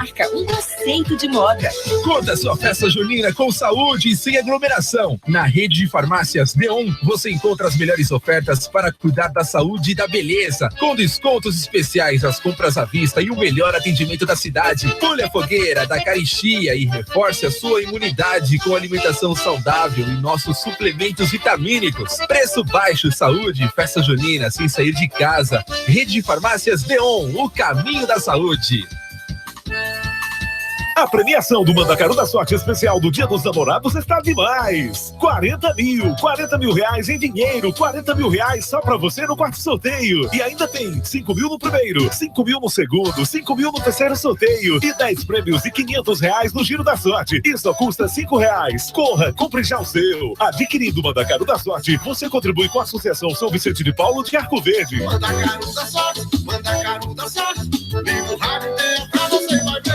Marca um conceito de moda. Curta sua festa junina com saúde e sem aglomeração. Na rede de farmácias Deon, você encontra as melhores ofertas para cuidar da saúde e da beleza, com descontos especiais às compras à vista e o melhor atendimento da cidade. Pule a fogueira da caristia e reforce a sua imunidade com alimentação saudável e nossos suplementos vitamínicos. Preço baixo, saúde, festa junina sem sair de casa. Rede de farmácias Deon, o caminho da saúde. A premiação do Mandacaru da Sorte Especial do Dia dos Namorados está demais! 40 mil reais em dinheiro, 40 mil reais só pra você no quarto sorteio. E ainda tem 5 mil no primeiro, 5 mil no segundo, 5 mil no terceiro sorteio e 10 prêmios de 500 reais no Giro da Sorte. Isso só custa 5 reais. Corra, compre já o seu. Adquirindo o Mandacaru da Sorte, você contribui com a Associação São Vicente de Paulo de Arco Verde. Mandacaru da Sorte, Mandacaru da Sorte. Liga o rádio dentro pra você vai ver.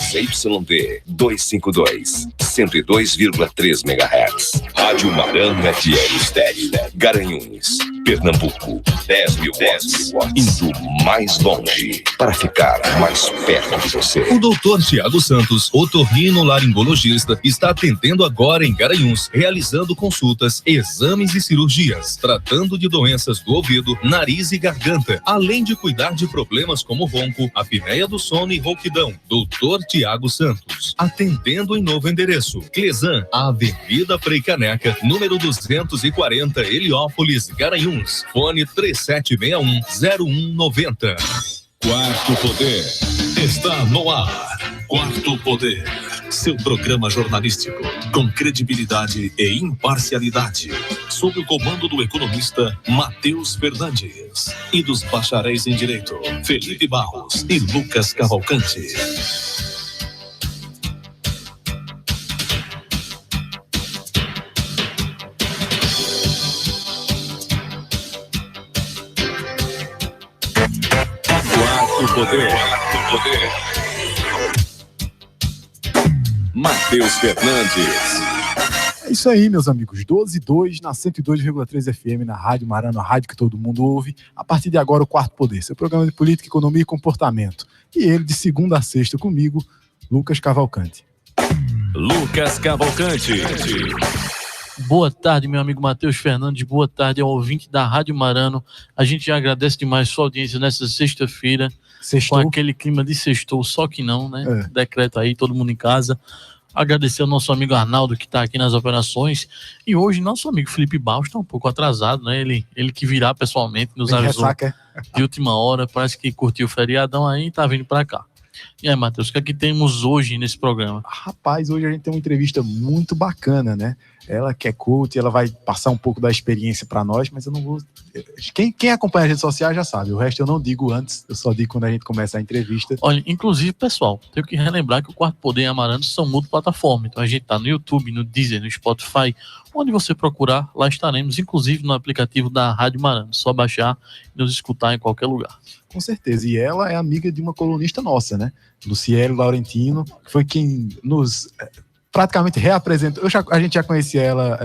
ZYD 252, 102,3 MHz. Rádio Marano FM Estéreo, Garanhuns, Pernambuco. 10 mil watts, indo mais longe para ficar mais perto de você. O Dr. Tiago Santos, otorrinolaringologista, está atendendo agora em Garanhuns, realizando consultas, exames e cirurgias, tratando de doenças do ouvido, nariz e garganta, além de cuidar de problemas como ronco, apneia do sono e rouquidão. Dr. Tiago Santos, atendendo em novo endereço, Clesan, Avenida Frei Caneca, número 240, Heliópolis, Garanhuns, fone 3761-0190. Quarto Poder está no ar. Quarto Poder, seu programa jornalístico com credibilidade e imparcialidade, sob o comando do economista Matheus Fernandes e dos bacharéis em Direito Felipe Barros e Lucas Cavalcante. Quarto Poder. Matheus Fernandes. É isso aí, meus amigos. 12:02 na 102,3 FM, na Rádio Marano, a rádio que todo mundo ouve. A partir de agora, o Quarto Poder, seu programa de política, economia e comportamento. E ele, de segunda a sexta, comigo, Lucas Cavalcante. Lucas Cavalcante. Boa tarde, meu amigo Matheus Fernandes. Boa tarde ao ouvinte da Rádio Marano. A gente já agradece demais sua audiência nessa sexta-feira. Sextou. Com aquele clima de sextou, só que não, né? Decreto aí, todo mundo em casa. Agradecer ao nosso amigo Arnaldo, que está aqui nas operações. E hoje, nosso amigo Felipe Barros está um pouco atrasado, né? Ele que virá pessoalmente, nos avisou de última hora. Parece que curtiu o feriadão aí e está vindo para cá. E aí, Matheus, o que é que temos hoje nesse programa? Rapaz, hoje a gente tem uma entrevista muito bacana, né? Ela que é coach, ela vai passar um pouco da experiência para nós, mas eu não vou... Quem acompanha as redes sociais já sabe, o resto eu não digo antes, eu só digo quando a gente começa a entrevista. Olha, inclusive, pessoal, tenho que relembrar que o Quarto Poder e Amarante são multiplataforma, então a gente tá no YouTube, no Deezer, no Spotify, onde você procurar, lá estaremos, inclusive no aplicativo da Rádio Marano, só baixar e nos escutar em qualquer lugar. Com certeza, e ela é amiga de uma colunista nossa, né? Luciele Laurentino, que foi quem nos praticamente reapresentou. A gente já conhecia ela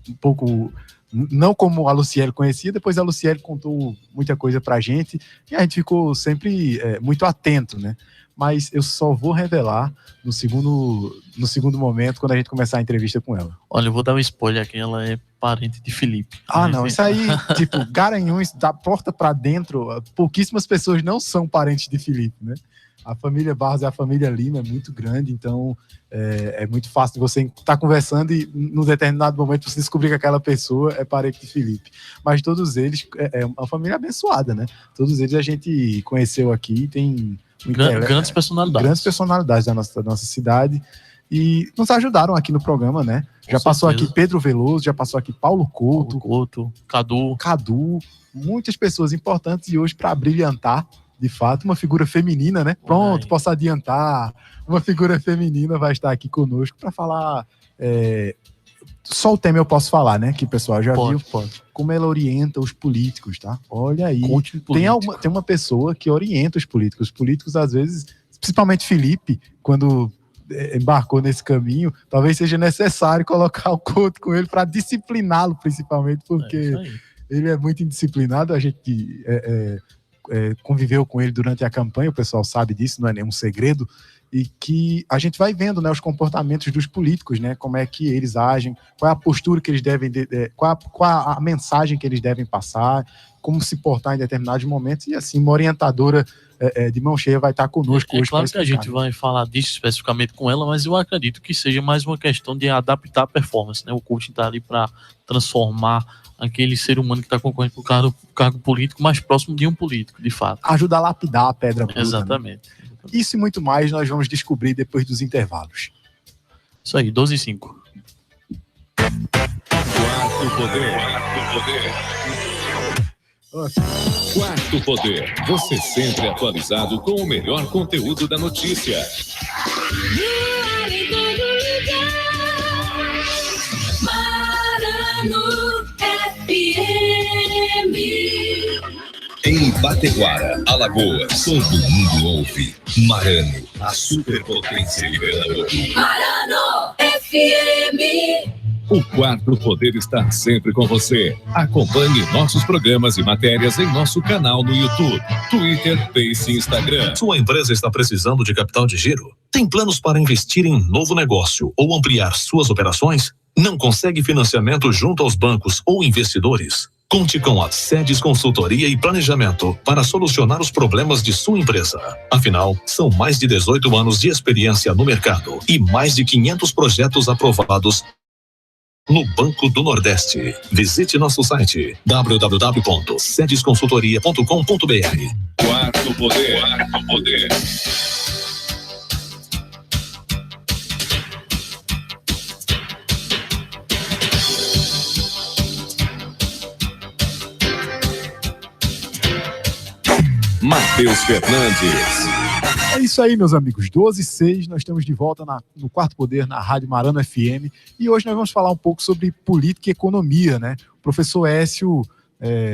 um pouco, não como a Luciele conhecia, depois a Luciele contou muita coisa pra gente, e a gente ficou sempre muito atento, né? Mas eu só vou revelar no segundo momento, quando a gente começar a entrevista com ela. Olha, eu vou dar um spoiler aqui, ela é parente de Felipe. Ah, não, isso aí, tipo, Garanhuns, da porta pra dentro, pouquíssimas pessoas não são parentes de Felipe, né? A família Barros e a família Lima é muito grande, então é muito fácil de você estar conversando e, num determinado momento, você descobrir que aquela pessoa é parente de Felipe. Mas todos eles, é uma família abençoada, né? Todos eles a gente conheceu aqui, tem... Grandes personalidades. Grandes personalidades da nossa cidade e nos ajudaram aqui no programa, né? Já passou aqui Pedro Veloso, já passou aqui Paulo Couto, Cadu, muitas pessoas importantes, e hoje, para brilhantar, de fato, uma figura feminina, né? Pronto, posso adiantar, uma figura feminina vai estar aqui conosco para falar... Só o tema eu posso falar, né? Que o pessoal já viu como ela orienta os políticos, tá? Olha aí, tem uma pessoa que orienta os políticos. Os políticos, às vezes, principalmente Felipe, quando embarcou nesse caminho, talvez seja necessário colocar o Couto com ele para discipliná-lo, principalmente, porque ele é muito indisciplinado. A gente conviveu com ele durante a campanha, o pessoal sabe disso, não é nenhum segredo, e que a gente vai vendo, né, os comportamentos dos políticos, né, como é que eles agem, qual é a postura que eles devem, qual a mensagem que eles devem passar, como se portar em determinados momentos, e assim, uma orientadora de mão cheia vai estar conosco hoje. Claro que a gente vai falar disso especificamente com ela, mas eu acredito que seja mais uma questão de adaptar a performance, né? O coaching está ali para transformar aquele ser humano que está concorrendo para o cargo político mais próximo de um político, de fato. Ajuda a lapidar a pedra bruta. Exatamente. Né? Isso e muito mais nós vamos descobrir depois dos intervalos. Isso aí, 12h05. Quarto Poder. Quarto Poder. Você sempre atualizado com o melhor conteúdo da notícia. Marano FM. Em Bateguara, Alagoas, todo mundo ouve. Marano, a superpotência de Pernambuco. Marano FM. O Quarto Poder está sempre com você. Acompanhe nossos programas e matérias em nosso canal no YouTube, Twitter, Face e Instagram. Sua empresa está precisando de capital de giro? Tem planos para investir em novo negócio ou ampliar suas operações? Não consegue financiamento junto aos bancos ou investidores? Conte com a Sedes Consultoria e Planejamento para solucionar os problemas de sua empresa. Afinal, são mais de 18 anos de experiência no mercado e mais de 500 projetos aprovados no Banco do Nordeste. Visite nosso site www.sedesconsultoria.com.br. Quarto Poder. Quarto Poder. Matheus Fernandes. É isso aí, meus amigos. 12h06, nós estamos de volta no Quarto Poder, na Rádio Marano FM. E hoje nós vamos falar um pouco sobre política e economia, né? O professor Écio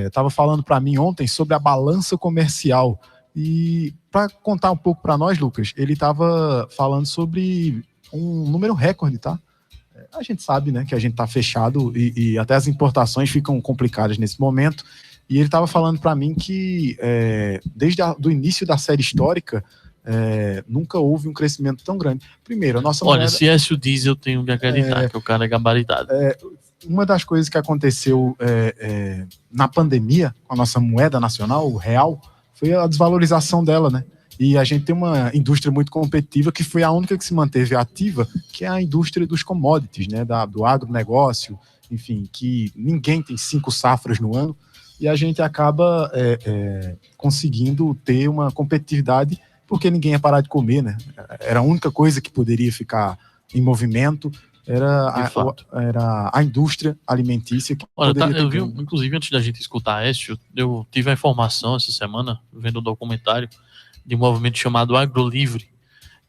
estava falando para mim ontem sobre a balança comercial. E para contar um pouco para nós, Lucas, ele estava falando sobre um número recorde, tá? A gente sabe, né, que a gente está fechado e até as importações ficam complicadas nesse momento. E ele estava falando para mim que desde o início da série histórica, nunca houve um crescimento tão grande. Primeiro, a nossa moeda... Olha, se Écio diz, eu tenho que acreditar que o cara é gabaritado. Uma das coisas que aconteceu na pandemia, com a nossa moeda nacional, o real, foi a desvalorização dela, né? E a gente tem uma indústria muito competitiva que foi a única que se manteve ativa, que é a indústria dos commodities, né? Do agronegócio, enfim, que ninguém tem 5 safras no ano, e a gente acaba conseguindo ter uma competitividade porque ninguém ia parar de comer, né? Era a única coisa que poderia ficar em movimento, era a indústria alimentícia que poderia eu vi, inclusive, antes da gente escutar Écio, eu tive a informação essa semana, vendo o documentário, de um movimento chamado AgroLivre,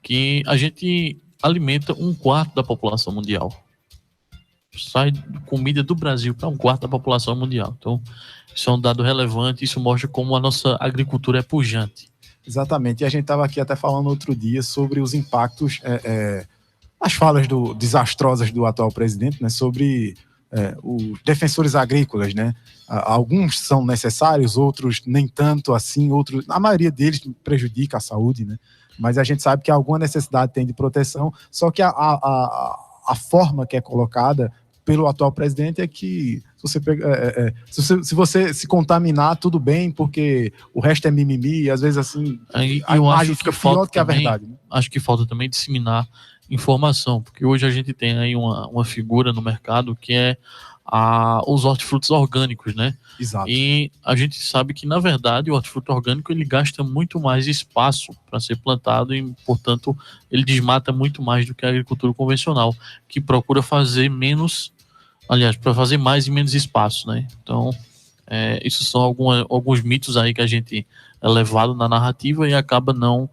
que a gente alimenta 1/4 da população mundial. Sai comida do Brasil para 1/4 da população mundial. Então, isso é um dado relevante, isso mostra como a nossa agricultura é pujante. Exatamente, e a gente estava aqui até falando outro dia sobre os impactos, as falas desastrosas do atual presidente, né, sobre os defensores agrícolas, né? Alguns são necessários, outros nem tanto assim, outros, a maioria deles prejudica a saúde, né? Mas a gente sabe que alguma necessidade tem de proteção, só que a forma que é colocada pelo atual presidente é que se você se contaminar, tudo bem, porque o resto é mimimi, e às vezes assim, a imagem fica pior do que a verdade. Né? Acho que falta também disseminar informação, porque hoje a gente tem aí uma figura no mercado que é os hortifrutos orgânicos, né? Exato. E a gente sabe que, na verdade, o hortifruto orgânico ele gasta muito mais espaço para ser plantado e, portanto, ele desmata muito mais do que a agricultura convencional, que procura fazer menos, aliás, para fazer mais em menos espaço, né? Então, isso são alguns mitos aí que a gente é levado na narrativa e acaba não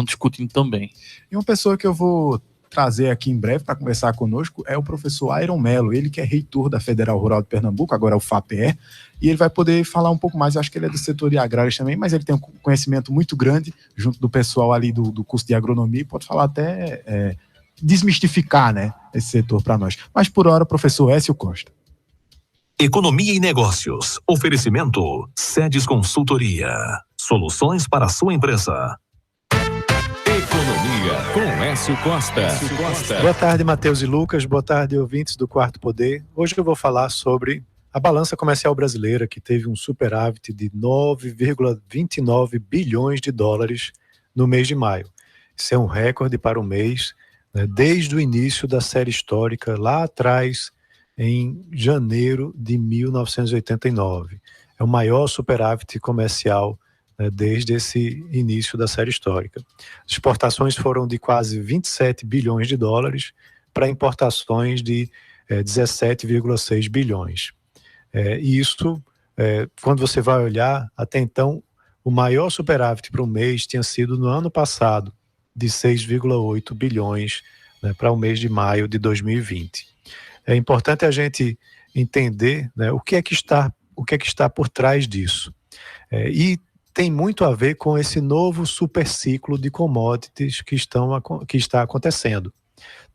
discutindo também. E uma pessoa que eu vou trazer aqui em breve para conversar conosco é o professor Iron Mello, ele que é reitor da Federal Rural de Pernambuco, agora é o FAPE, e ele vai poder falar um pouco mais, eu acho que ele é do setor de agrários também, mas ele tem um conhecimento muito grande junto do pessoal ali do curso de agronomia, e pode falar até desmistificar, né, esse setor para nós. Mas por hora, professor Écio Costa. Economia e negócios. Oferecimento Sedes Consultoria. Soluções para a sua empresa. Economia com Écio Costa. Boa tarde, Matheus e Lucas. Boa tarde, ouvintes do Quarto Poder. Hoje eu vou falar sobre a balança comercial brasileira, que teve um superávit de 9,29 bilhões de dólares no mês de maio. Isso é um recorde para o mês, né, desde o início da série histórica, lá atrás, em janeiro de 1989. É o maior superávit comercial, né, desde esse início da série histórica. As exportações foram de quase 27 bilhões de dólares para importações de 17,6 bilhões. E isso, quando você vai olhar, até então, o maior superávit para o mês tinha sido no ano passado, de 6,8 bilhões, né, para o mês de maio de 2020. É importante a gente entender, né, o que é que está por trás disso. E tem muito a ver com esse novo superciclo de commodities que está acontecendo.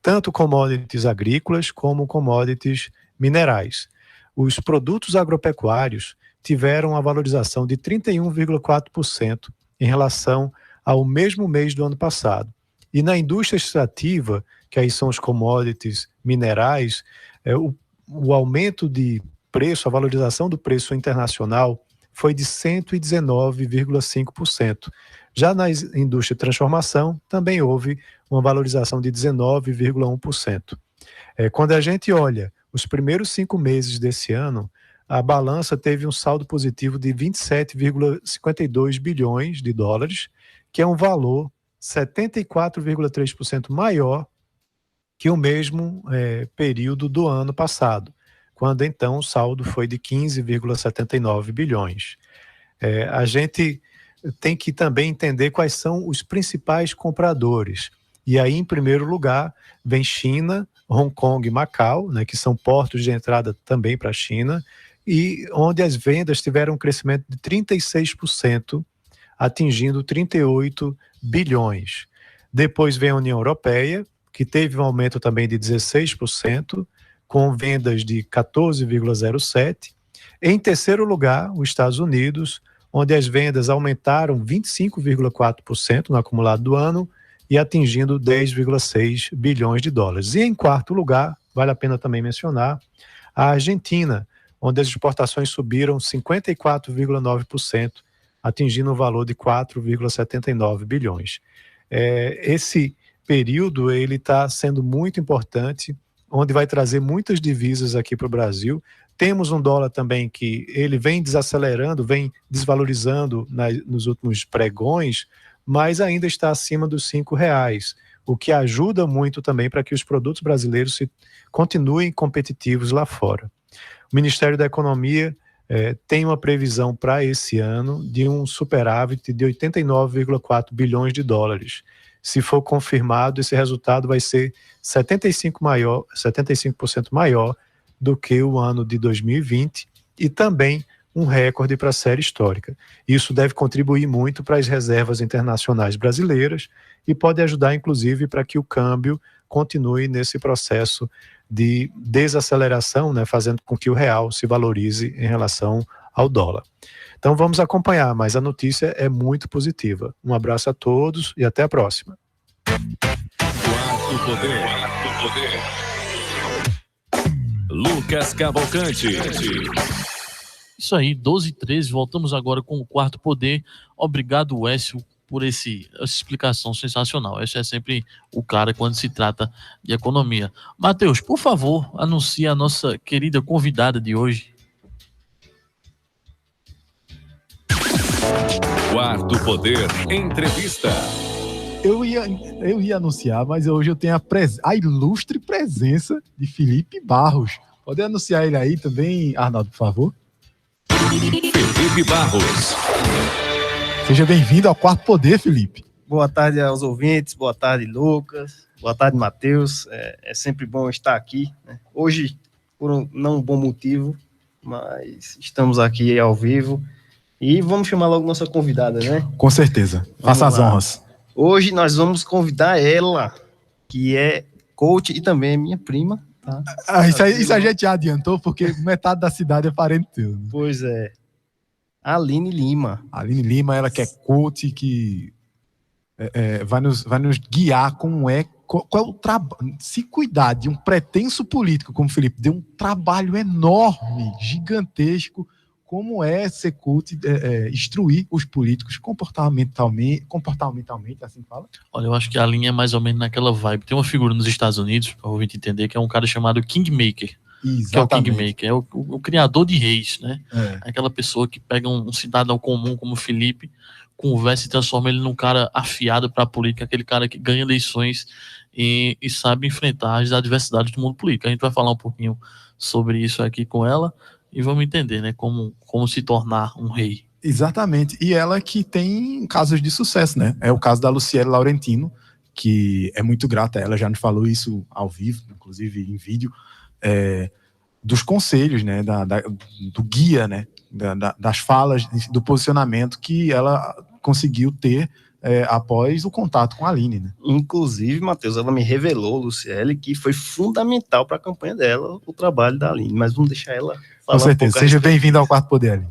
Tanto commodities agrícolas como commodities minerais. Os produtos agropecuários tiveram uma valorização de 31,4% em relação ao mesmo mês do ano passado. E na indústria extrativa, que aí são os commodities minerais, o aumento de preço, a valorização do preço internacional foi de 119,5%. Já na indústria de transformação, também houve uma valorização de 19,1%. Quando a gente olha os primeiros 5 meses desse ano, a balança teve um saldo positivo de 27,52 bilhões de dólares, que é um valor 74,3% maior que o mesmo período do ano passado, quando então o saldo foi de 15,79 bilhões. A gente tem que também entender quais são os principais compradores. E aí, em primeiro lugar, vem China, Hong Kong e Macau, né, que são portos de entrada também para a China, e onde as vendas tiveram um crescimento de 36%, atingindo 38 bilhões. Depois vem a União Europeia, que teve um aumento também de 16%, com vendas de 14,07%. Em terceiro lugar, os Estados Unidos, onde as vendas aumentaram 25,4% no acumulado do ano e atingindo 10,6 bilhões de dólares. E em quarto lugar, vale a pena também mencionar, a Argentina, onde as exportações subiram 54,9%, atingindo um valor de 4,79 bilhões. Esse período ele está sendo muito importante, onde vai trazer muitas divisas aqui para o Brasil. Temos um dólar também que ele vem desacelerando, vem desvalorizando nos últimos pregões, mas ainda está acima dos R$5, o que ajuda muito também para que os produtos brasileiros continuem competitivos lá fora. O Ministério da Economia tem uma previsão para esse ano de um superávit de 89,4 bilhões de dólares. Se for confirmado, esse resultado vai ser 75% maior do que o ano de 2020 e também um recorde para a série histórica. Isso deve contribuir muito para as reservas internacionais brasileiras e pode ajudar, inclusive, para que o câmbio continue nesse processo de desaceleração, né, fazendo com que o real se valorize em relação ao dólar. Então vamos acompanhar, mas a notícia é muito positiva. Um abraço a todos e até a próxima. Quarto Poder. Lucas Cavalcante. Isso aí, 12h13, voltamos agora com o Quarto Poder. Obrigado, Écio, por essa explicação sensacional. Esse é sempre o cara quando se trata de economia. Matheus, por favor, anuncie a nossa querida convidada de hoje. Quarto Poder Entrevista. Eu ia anunciar, mas hoje eu tenho a ilustre presença de Felipe Barros. Pode anunciar ele aí também, Arnaldo, por favor? Felipe Barros. Seja bem-vindo ao Quarto Poder, Felipe. Boa tarde aos ouvintes, boa tarde, Lucas, boa tarde, Matheus. É sempre bom estar aqui, né? Hoje, por não um bom motivo, mas estamos aqui ao vivo e vamos chamar logo nossa convidada, né? Com certeza, faça as honras. Hoje nós vamos convidar ela, que é coach e também é minha prima. Tá? Isso a gente já adiantou, porque metade da cidade é parente teu. Pois é. Aline Lima. Aline Lima, ela que é coach, que vai nos guiar como qual é o trabalho. Se cuidar de um pretenso político como o Felipe, deu um trabalho enorme, gigantesco, como é ser coach, instruir os políticos comportamentalmente, assim que fala? Olha, eu acho que a linha é mais ou menos naquela vibe. Tem uma figura nos Estados Unidos, para o ouvinte entender, que é um cara chamado Kingmaker. Exatamente. Que é o Kingmaker, é o criador de reis, né? Aquela pessoa que pega um cidadão comum como o Felipe, conversa e transforma ele num cara afiado para a política, aquele cara que ganha eleições e sabe enfrentar as adversidades do mundo político. A gente vai falar um pouquinho sobre isso aqui com ela e vamos entender, né, como se tornar um rei. Exatamente, e ela que tem casos de sucesso, né? É o caso da Luciele Laurentino, que é muito grata, ela já nos falou isso ao vivo, inclusive em vídeo, dos conselhos, né, do guia, né, das falas, do posicionamento que ela conseguiu ter após o contato com a Aline, né? Inclusive, Matheus, ela me revelou, Luciele, que foi fundamental para a campanha dela, o trabalho da Aline, mas vamos deixar ela falar. Com certeza, seja bem-vindo ao Quarto Poder, Aline.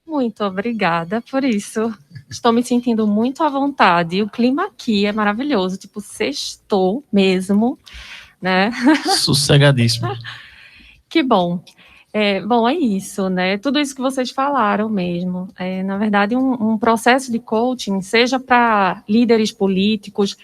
Muito obrigada por isso. Estou me sentindo muito à vontade. O clima aqui é maravilhoso, tipo, sextou mesmo, né? Sossegadíssimo. Que bom. Bom, é isso, né? Tudo isso que vocês falaram mesmo. Na verdade, um processo de coaching, seja para líderes políticos,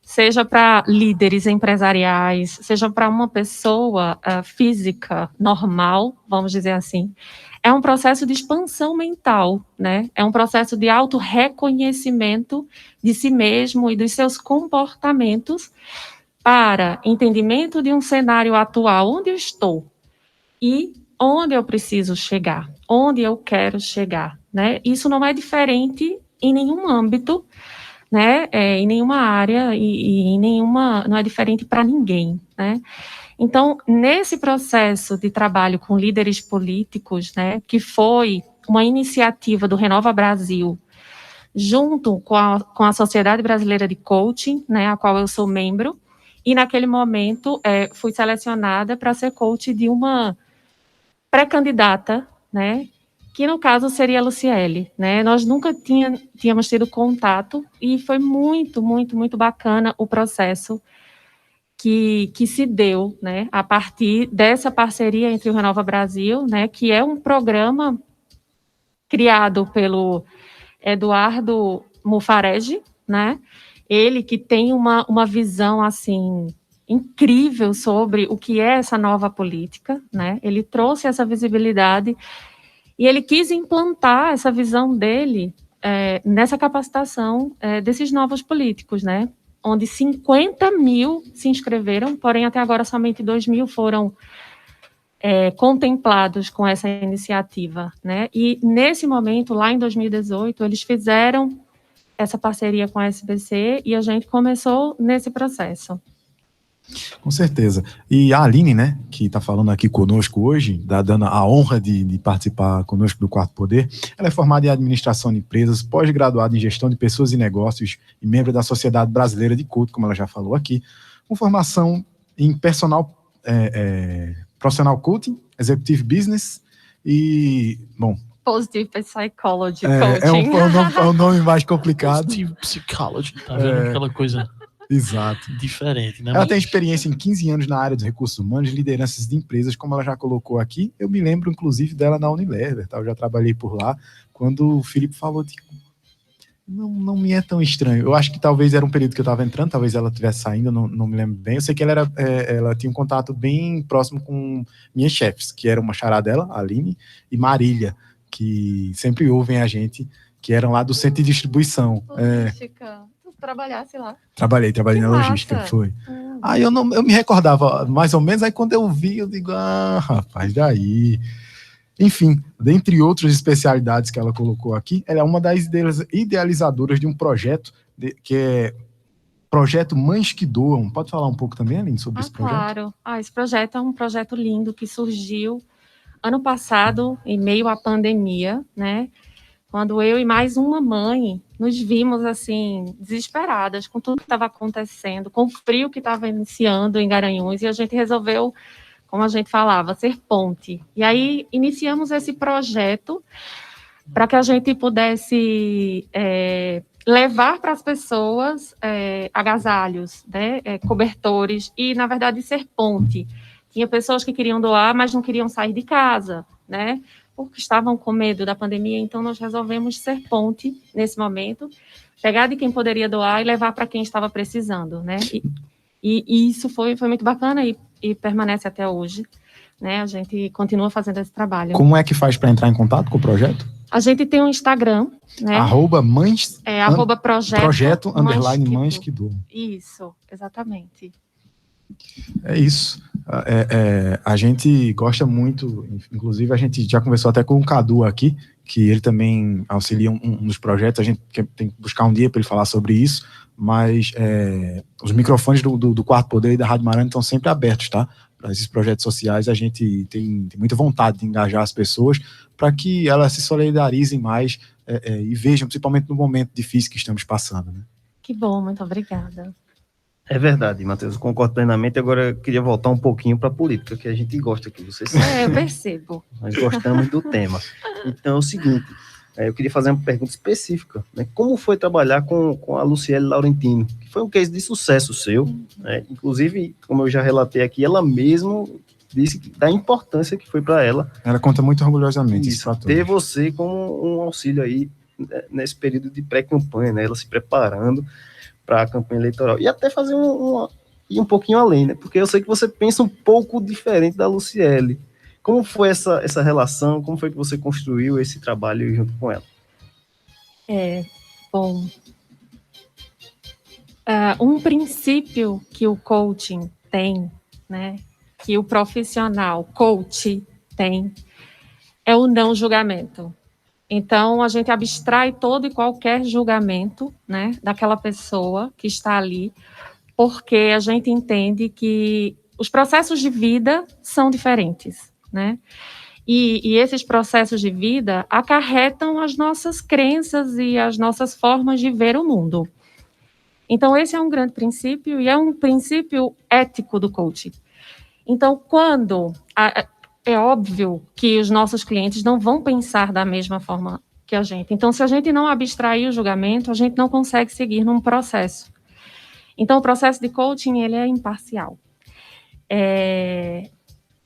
seja para líderes empresariais, seja para uma pessoa física normal, vamos dizer assim, é um processo de expansão mental, né? É um processo de autorreconhecimento de si mesmo e dos seus comportamentos para entendimento de um cenário atual, onde eu estou e onde eu preciso chegar, onde eu quero chegar, né? Isso não é diferente em nenhum âmbito, né? Em nenhuma área e em nenhuma, não é diferente para ninguém, né? Então, nesse processo de trabalho com líderes políticos, né, que foi uma iniciativa do Renova Brasil, junto com a Sociedade Brasileira de Coaching, né, a qual eu sou membro, e naquele momento fui selecionada para ser coach de uma pré-candidata, né, que no caso seria a Luciele, né? Nós nunca tínhamos tido contato e foi muito, muito, muito bacana o processo que se deu, né, a partir dessa parceria entre o Renova Brasil, né, que é um programa criado pelo Eduardo Mufarege, né, ele que tem uma visão, assim, incrível sobre o que é essa nova política, né, ele trouxe essa visibilidade e ele quis implantar essa visão dele nessa capacitação desses novos políticos, né, onde 50 mil se inscreveram, porém até agora somente 2 mil foram contemplados com essa iniciativa, né? E nesse momento, lá em 2018, eles fizeram essa parceria com a SBC e a gente começou nesse processo. Com certeza. E a Aline, né, que está falando aqui conosco hoje, dando a honra de participar conosco do Quarto Poder, ela é formada em administração de empresas, pós-graduada em gestão de pessoas e negócios e membro da Sociedade Brasileira de Coaching, como ela já falou aqui, com formação em profissional coaching, executive business e, bom... Positive Psychology Coaching. É um nome mais complicado. Positive Psychology, tá vendo aquela coisa... Exato. Diferente, né? Ela tem experiência em 15 anos na área dos recursos humanos e lideranças de empresas, como ela já colocou aqui. Eu me lembro, inclusive, dela na Unilever, tá? Eu já trabalhei por lá. Quando o Felipe falou de... Não me é tão estranho. Eu acho que talvez era um período que eu estava entrando, talvez ela estivesse saindo, não me lembro bem. Eu sei que ela tinha um contato bem próximo com minhas chefes, que era uma xará dela, a Aline, e Marília, que sempre ouvem a gente, que eram lá do centro de distribuição. Logística. Trabalhasse lá. Trabalhei na logística, foi. Aí eu me recordava mais ou menos, aí quando eu vi, eu digo, rapaz, daí. Enfim, dentre outras especialidades que ela colocou aqui, ela é uma das idealizadoras de um projeto, que é Projeto Mães que Doam. Pode falar um pouco também, Aline, sobre esse projeto? Claro. Esse projeto é um projeto lindo que surgiu ano passado, em meio à pandemia, né? Quando eu e mais uma mãe nos vimos, assim, desesperadas com tudo que estava acontecendo, com o frio que estava iniciando em Garanhuns, e a gente resolveu, como a gente falava, ser ponte. E aí iniciamos esse projeto para que a gente pudesse levar para as pessoas agasalhos, né, cobertores, e, na verdade, ser ponte. Tinha pessoas que queriam doar, mas não queriam sair de casa, né, porque estavam com medo da pandemia, então nós resolvemos ser ponte nesse momento, pegar de quem poderia doar e levar para quem estava precisando, né, e isso foi muito bacana e permanece até hoje, né, a gente continua fazendo esse trabalho. Como é que faz para entrar em contato com o projeto? A gente tem um Instagram, né? @ projeto _ mães que doam. Isso, exatamente. É isso. A gente gosta muito, inclusive a gente já conversou até com o Cadu aqui, que ele também auxilia um dos projetos, a gente tem que buscar um dia para ele falar sobre isso, mas os microfones do Quarto Poder e da Rádio Marana estão sempre abertos, tá? Para esses projetos sociais, a gente tem muita vontade de engajar as pessoas para que elas se solidarizem mais e vejam, principalmente no momento difícil que estamos passando, né? Que bom, muito obrigada. É verdade, Matheus, eu concordo plenamente. Agora eu queria voltar um pouquinho para a política, que a gente gosta aqui, vocês sabem. Eu percebo. Nós gostamos do tema. Então é o seguinte, eu queria fazer uma pergunta específica, né? Como foi trabalhar com a Luciele Laurentino, que foi um case de sucesso seu, né? Inclusive, como eu já relatei aqui, ela mesma disse da importância que foi para ela. Ela conta muito orgulhosamente isso, ter você como um auxílio aí nesse período de pré-campanha, né? Ela se preparando para a campanha eleitoral. E até fazer ir um pouquinho além, né? Porque eu sei que você pensa um pouco diferente da Luciele. Como foi essa relação? Como foi que você construiu esse trabalho junto com ela? Bom, um princípio que o coaching tem, né, que o profissional coach tem, é o não julgamento. Então, a gente abstrai todo e qualquer julgamento, né, daquela pessoa que está ali, porque a gente entende que os processos de vida são diferentes, né? E esses processos de vida acarretam as nossas crenças e as nossas formas de ver o mundo. Então, esse é um grande princípio e é um princípio ético do coaching. Então, é óbvio que os nossos clientes não vão pensar da mesma forma que a gente. Então, se a gente não abstrair o julgamento, a gente não consegue seguir num processo. Então, o processo de coaching, ele é imparcial.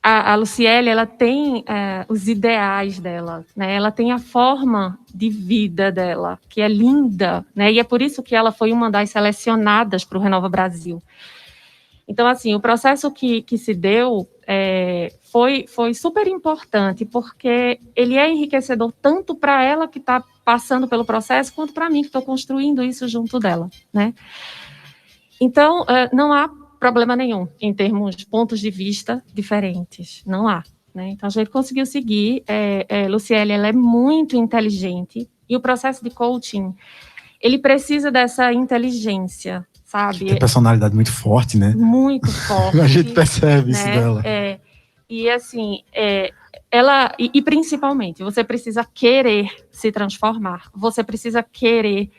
A Luciele, ela tem os ideais dela, né? Ela tem a forma de vida dela, que é linda, né? E é por isso que ela foi uma das selecionadas para o Renova Brasil. Então, assim, o processo que se deu foi super importante, porque ele é enriquecedor tanto para ela que está passando pelo processo, quanto para mim, que estou construindo isso junto dela, né? Então, não há problema nenhum em termos de pontos de vista diferentes, não há, né? Então, a gente conseguiu seguir. Luciele, ela é muito inteligente, e o processo de coaching, ele precisa dessa inteligência, sabe? Tem personalidade muito forte, né? Muito forte. A gente percebe isso dela. E assim, e principalmente, você precisa querer se transformar, você precisa querer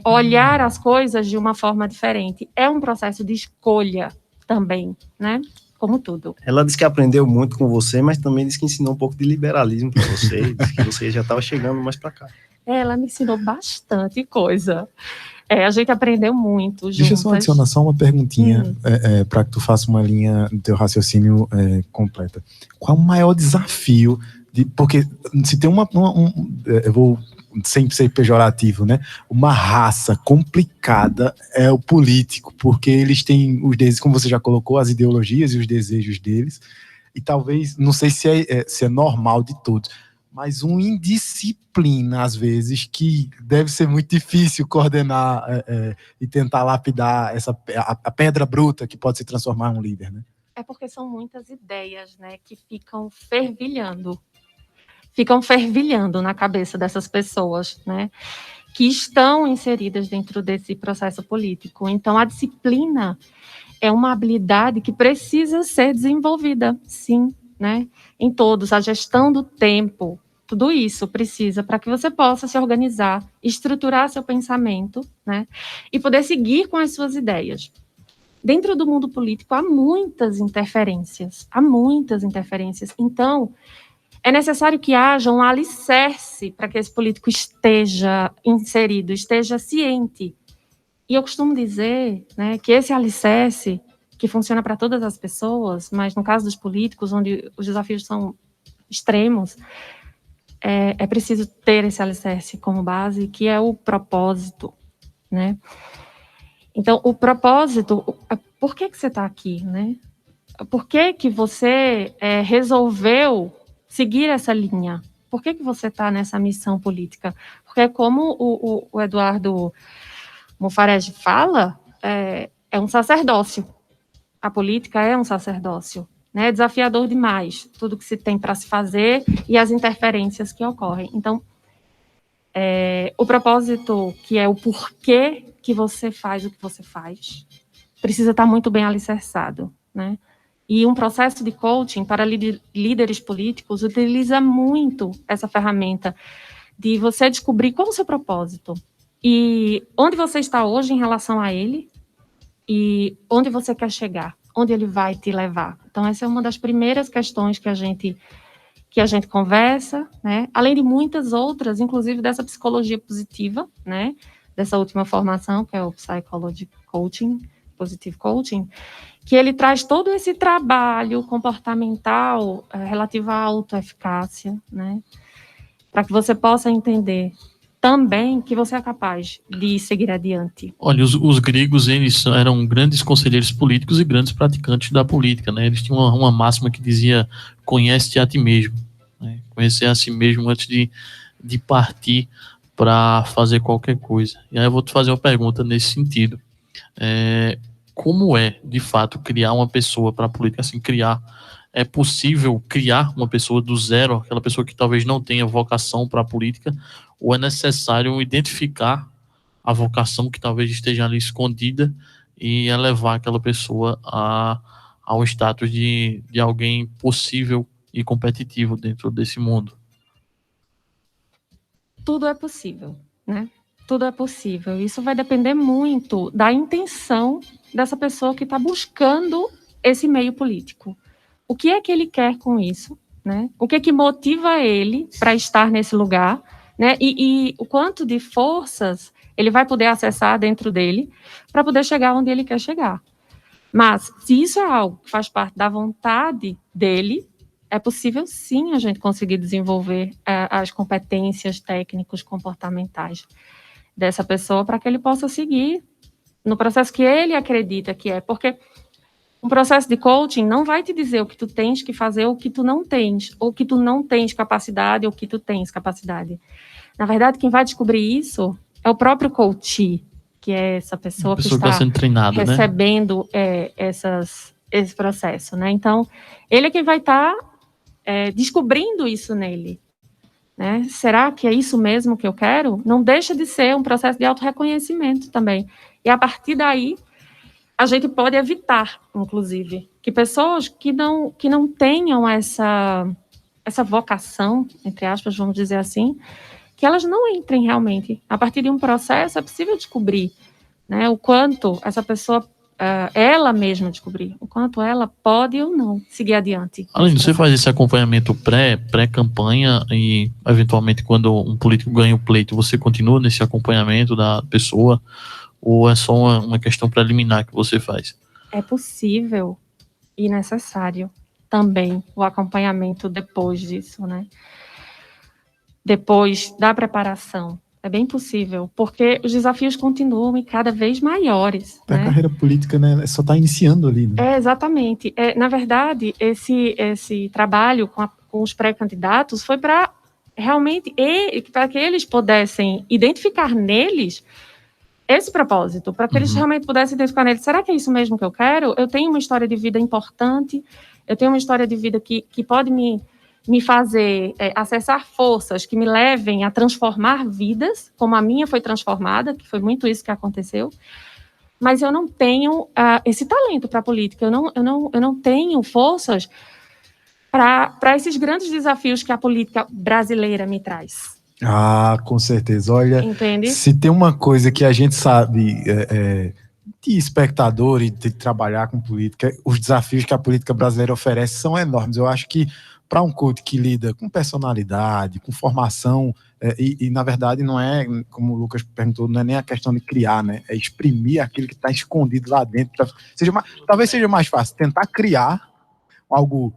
olhar as coisas de uma forma diferente. É um processo de escolha também, né? Como tudo. Ela disse que aprendeu muito com você, mas também disse que ensinou um pouco de liberalismo para você, disse que você já estava chegando mais para cá. Ela me ensinou bastante coisa. A gente aprendeu muito juntas. Deixa eu só adicionar só uma perguntinha para que tu faça uma linha do teu raciocínio completa. Qual é o maior desafio? Porque se tem eu vou sempre ser pejorativo, né? Uma raça complicada é o político, porque eles têm os desejos, como você já colocou, as ideologias e os desejos deles, e talvez, não sei se é normal de todos, mas uma indisciplina, às vezes, que deve ser muito difícil coordenar e tentar lapidar a pedra bruta que pode se transformar em um líder, né? É porque são muitas ideias, né, que ficam fervilhando na cabeça dessas pessoas, né, que estão inseridas dentro desse processo político. Então, a disciplina é uma habilidade que precisa ser desenvolvida, sim, né, em todos. A gestão do tempo, tudo isso precisa para que você possa se organizar, estruturar seu pensamento, né, e poder seguir com as suas ideias. Dentro do mundo político há muitas interferências. Então, é necessário que haja um alicerce para que esse político esteja inserido, esteja ciente. E eu costumo dizer, né, que esse alicerce, que funciona para todas as pessoas, mas no caso dos políticos, onde os desafios são extremos, é preciso ter esse alicerce como base, que é o propósito, né? Então, o propósito, por que você está aqui, né? Por que você resolveu seguir essa linha? Por que você está nessa missão política? Porque como o Eduardo Mufarege fala, é um sacerdócio. A política é um sacerdócio. Né? É desafiador demais tudo que se tem para se fazer e as interferências que ocorrem. Então, o propósito, que é o porquê que você faz o que você faz, precisa estar muito bem alicerçado, né? E um processo de coaching para líderes políticos utiliza muito essa ferramenta de você descobrir qual é o seu propósito e onde você está hoje em relação a ele e onde você quer chegar, onde ele vai te levar. Então, essa é uma das primeiras questões que a gente conversa, né? Além de muitas outras, inclusive dessa psicologia positiva, né? Dessa última formação, que é o Psychology Coaching, Positive Coaching, que ele traz todo esse trabalho comportamental relativo à autoeficácia, né? Para que você possa entender também que você é capaz de seguir adiante. Olha, os gregos, eles eram grandes conselheiros políticos e grandes praticantes da política, né? Eles tinham uma máxima que dizia: conhece-te a ti mesmo, né? Conhecer a si mesmo antes de partir para fazer qualquer coisa. E aí eu vou te fazer uma pergunta nesse sentido. Como é, de fato, criar uma pessoa para a política? Assim, é possível criar uma pessoa do zero, aquela pessoa que talvez não tenha vocação para a política, ou é necessário identificar a vocação que talvez esteja ali escondida e elevar aquela pessoa ao status de alguém possível e competitivo dentro desse mundo? Tudo é possível, né? Tudo é possível. Isso vai depender muito da intenção dessa pessoa que está buscando esse meio político. O que é que ele quer com isso, né? O que é que motiva ele para estar nesse lugar, né? E o quanto de forças ele vai poder acessar dentro dele para poder chegar onde ele quer chegar. Mas, se isso é algo que faz parte da vontade dele, é possível sim a gente conseguir desenvolver as competências técnicos comportamentais dessa pessoa para que ele possa seguir no processo que ele acredita que é. Porque um processo de coaching não vai te dizer o que tu tens que fazer ou o que tu não tens, ou que tu não tens capacidade ou que tu tens capacidade. Na verdade, quem vai descobrir isso é o próprio coach, que é essa pessoa que está sendo treinada, recebendo, né? Esse processo, né? Então, ele é quem vai estar descobrindo isso nele, né? Será que é isso mesmo que eu quero? Não deixa de ser um processo de autorreconhecimento também. E a partir daí, a gente pode evitar, inclusive, que pessoas que não tenham essa vocação, entre aspas, vamos dizer assim, que elas não entrem realmente. A partir de um processo, é possível descobrir, né, o quanto essa pessoa, ela mesma descobrir, o quanto ela pode ou não seguir adiante. Além disso, você faz esse acompanhamento pré-campanha e, eventualmente, quando um político ganha o pleito, você continua nesse acompanhamento da pessoa, ou é só uma questão preliminar que você faz? É possível e necessário também o acompanhamento depois disso, né? Depois da preparação. É bem possível, porque os desafios continuam e cada vez maiores. A carreira política, né, só está iniciando ali, né? Exatamente. Na verdade, esse trabalho com os pré-candidatos foi para realmente, para que eles pudessem identificar neles esse propósito, para que eles realmente pudessem identificar neles, será que é isso mesmo que eu quero? Eu tenho uma história de vida importante, eu tenho uma história de vida que pode me fazer acessar forças que me levem a transformar vidas, como a minha foi transformada, que foi muito isso que aconteceu, mas eu não tenho esse talento para a política, eu não tenho forças para esses grandes desafios que a política brasileira me traz. Ah, com certeza. Olha, entende? Se tem uma coisa que a gente sabe de espectador e de trabalhar com política, os desafios que a política brasileira oferece são enormes. Eu acho que para um coach que lida com personalidade, com formação, e na verdade não é, como o Lucas perguntou, não é nem a questão de criar, né? É exprimir aquilo que está escondido lá dentro. Talvez seja mais fácil tentar criar algo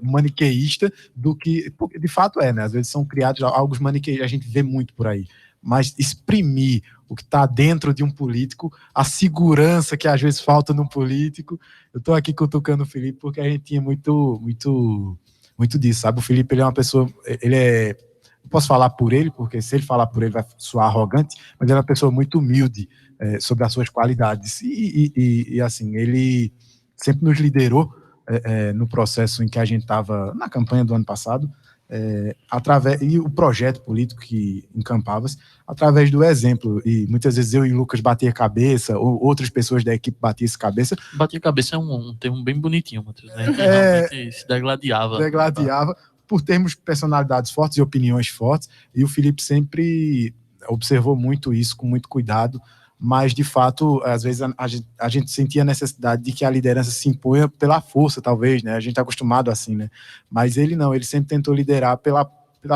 maniqueísta do que, porque de fato né? Às vezes são criados algo maniqueístas, a gente vê muito por aí, mas exprimir o que está dentro de um político, a segurança que às vezes falta num político. Eu estou aqui cutucando o Felipe porque a gente tinha muito disso, sabe? O Felipe, ele é uma pessoa, eu posso falar por ele, porque se ele falar por ele vai soar arrogante, mas ele é uma pessoa muito humilde sobre as suas qualidades, e assim, ele sempre nos liderou no processo em que a gente estava na campanha do ano passado, e o projeto político que encampava-se, através do exemplo, e muitas vezes eu e o Lucas batia cabeça, ou outras pessoas da equipe batiam cabeça. Bater cabeça é um termo bem bonitinho, Matheus, né? Realmente se degladiava. Por termos personalidades fortes e opiniões fortes, e o Felipe sempre observou muito isso, com muito cuidado, mas de fato, às vezes a gente sentia a necessidade de que a liderança se imponha pela força, talvez, né? A gente é acostumado assim, né? Mas ele não, ele sempre tentou liderar pela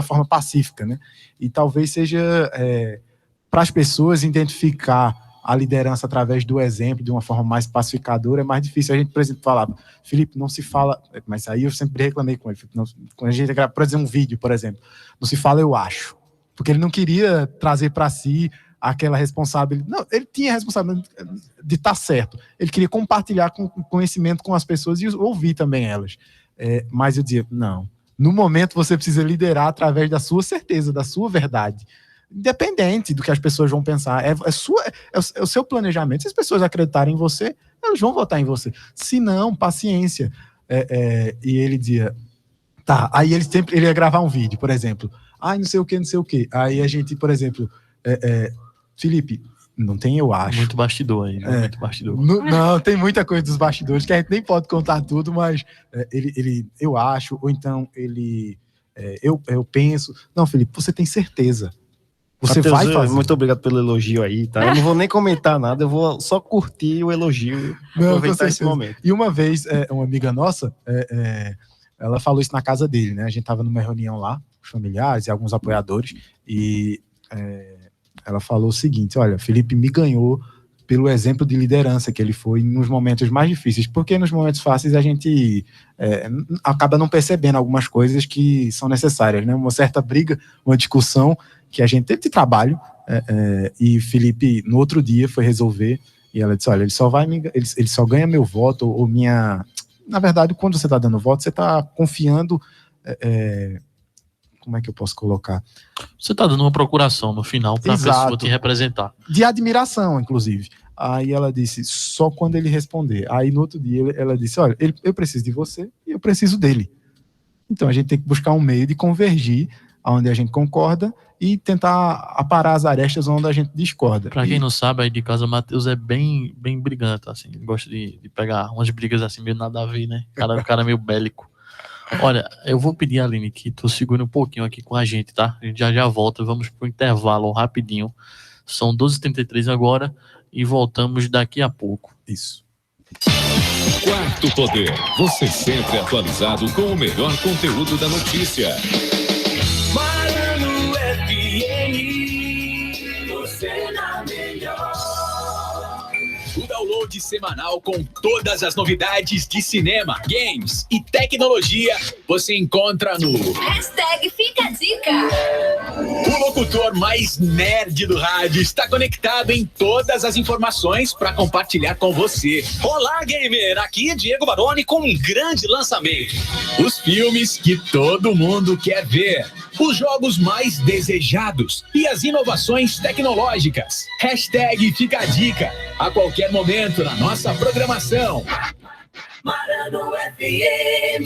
forma pacífica, né? E talvez seja para as pessoas identificar a liderança através do exemplo de uma forma mais pacificadora é mais difícil. A gente, por exemplo, falava, Felipe, não se fala, mas aí eu sempre reclamei com ele, quando a gente grava, por exemplo, um vídeo, por exemplo, não se fala eu acho, porque ele não queria trazer para si aquela responsabilidade. Não, ele tinha a responsabilidade de estar certo. Ele queria compartilhar com conhecimento com as pessoas e ouvir também elas. Mas eu dizia, não. No momento você precisa liderar através da sua certeza, da sua verdade. Independente do que as pessoas vão pensar. É o seu planejamento. Se as pessoas acreditarem em você, elas vão votar em você. Se não, paciência. E ele dizia, tá. Aí ele ia gravar um vídeo, por exemplo. Não sei o que. Aí a gente, por exemplo, Felipe, não tem eu acho. Muito bastidor aí, né? Muito bastidor. Não, tem muita coisa dos bastidores que a gente nem pode contar tudo, mas ele eu acho, ou então ele eu penso. Não, Felipe, você tem certeza. Você Matheus, vai fazer. Muito obrigado pelo elogio aí, tá? Eu não vou nem comentar nada, eu vou só curtir o elogio e aproveitar esse momento. E uma vez, uma amiga nossa, ela falou isso na casa dele, né? A gente tava numa reunião lá, os familiares e alguns apoiadores, e ela falou o seguinte, olha, Felipe me ganhou pelo exemplo de liderança que ele foi nos momentos mais difíceis, porque nos momentos fáceis a gente acaba não percebendo algumas coisas que são necessárias, né? Uma certa briga, uma discussão que a gente teve de trabalho, e Felipe no outro dia foi resolver, e ela disse, olha, ele só ganha meu voto, ou minha... Na verdade, quando você está dando voto, você está confiando... como é que eu posso colocar? Você está dando uma procuração no final para a pessoa te representar. De admiração, inclusive. Aí ela disse, só quando ele responder. Aí no outro dia ela disse, olha, eu preciso de você e eu preciso dele. Então a gente tem que buscar um meio de convergir onde a gente concorda e tentar aparar as arestas onde a gente discorda. Para quem não sabe, aí de casa, o Matheus é bem brigante, assim. Ele gosta de pegar umas brigas assim, meio nada a ver, né? O cara é meio bélico. Olha, eu vou pedir a Aline que tu segure um pouquinho aqui com a gente, tá? A gente já volta, vamos pro intervalo rapidinho. São 12h33 agora e voltamos daqui a pouco. Isso. Quarto Poder, você sempre atualizado com o melhor conteúdo da notícia. Maranhão FM, você na melhor. O download semanal com todas as novidades de cinema, games e tecnologia você encontra no #Fica a Dica. O locutor mais nerd do rádio está conectado em todas as informações para compartilhar com você. Olá, gamer! Aqui é Diego Baroni com um grande lançamento. Os filmes que todo mundo quer ver. Os jogos mais desejados e as inovações tecnológicas. #Fica a Dica. A qualquer momento na nossa programação. Maranhão FM.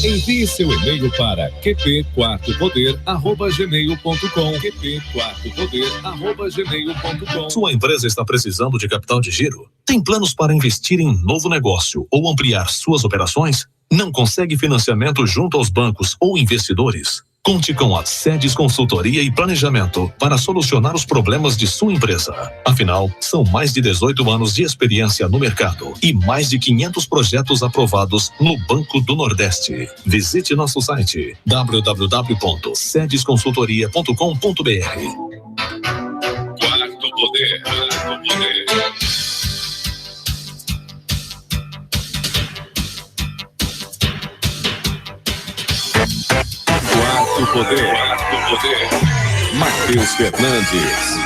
Envie seu e-mail para qp4poder@gmail.com. qp4poder@gmail.com. Sua empresa está precisando de capital de giro? Tem planos para investir em novo negócio ou ampliar suas operações? Não consegue financiamento junto aos bancos ou investidores? Conte com a Sedes Consultoria e Planejamento para solucionar os problemas de sua empresa. Afinal, são mais de 18 anos de experiência no mercado e mais de 500 projetos aprovados no Banco do Nordeste. Visite nosso site www.sedesconsultoria.com.br. Quarto Poder. Quarto Poder. Matheus Fernandes.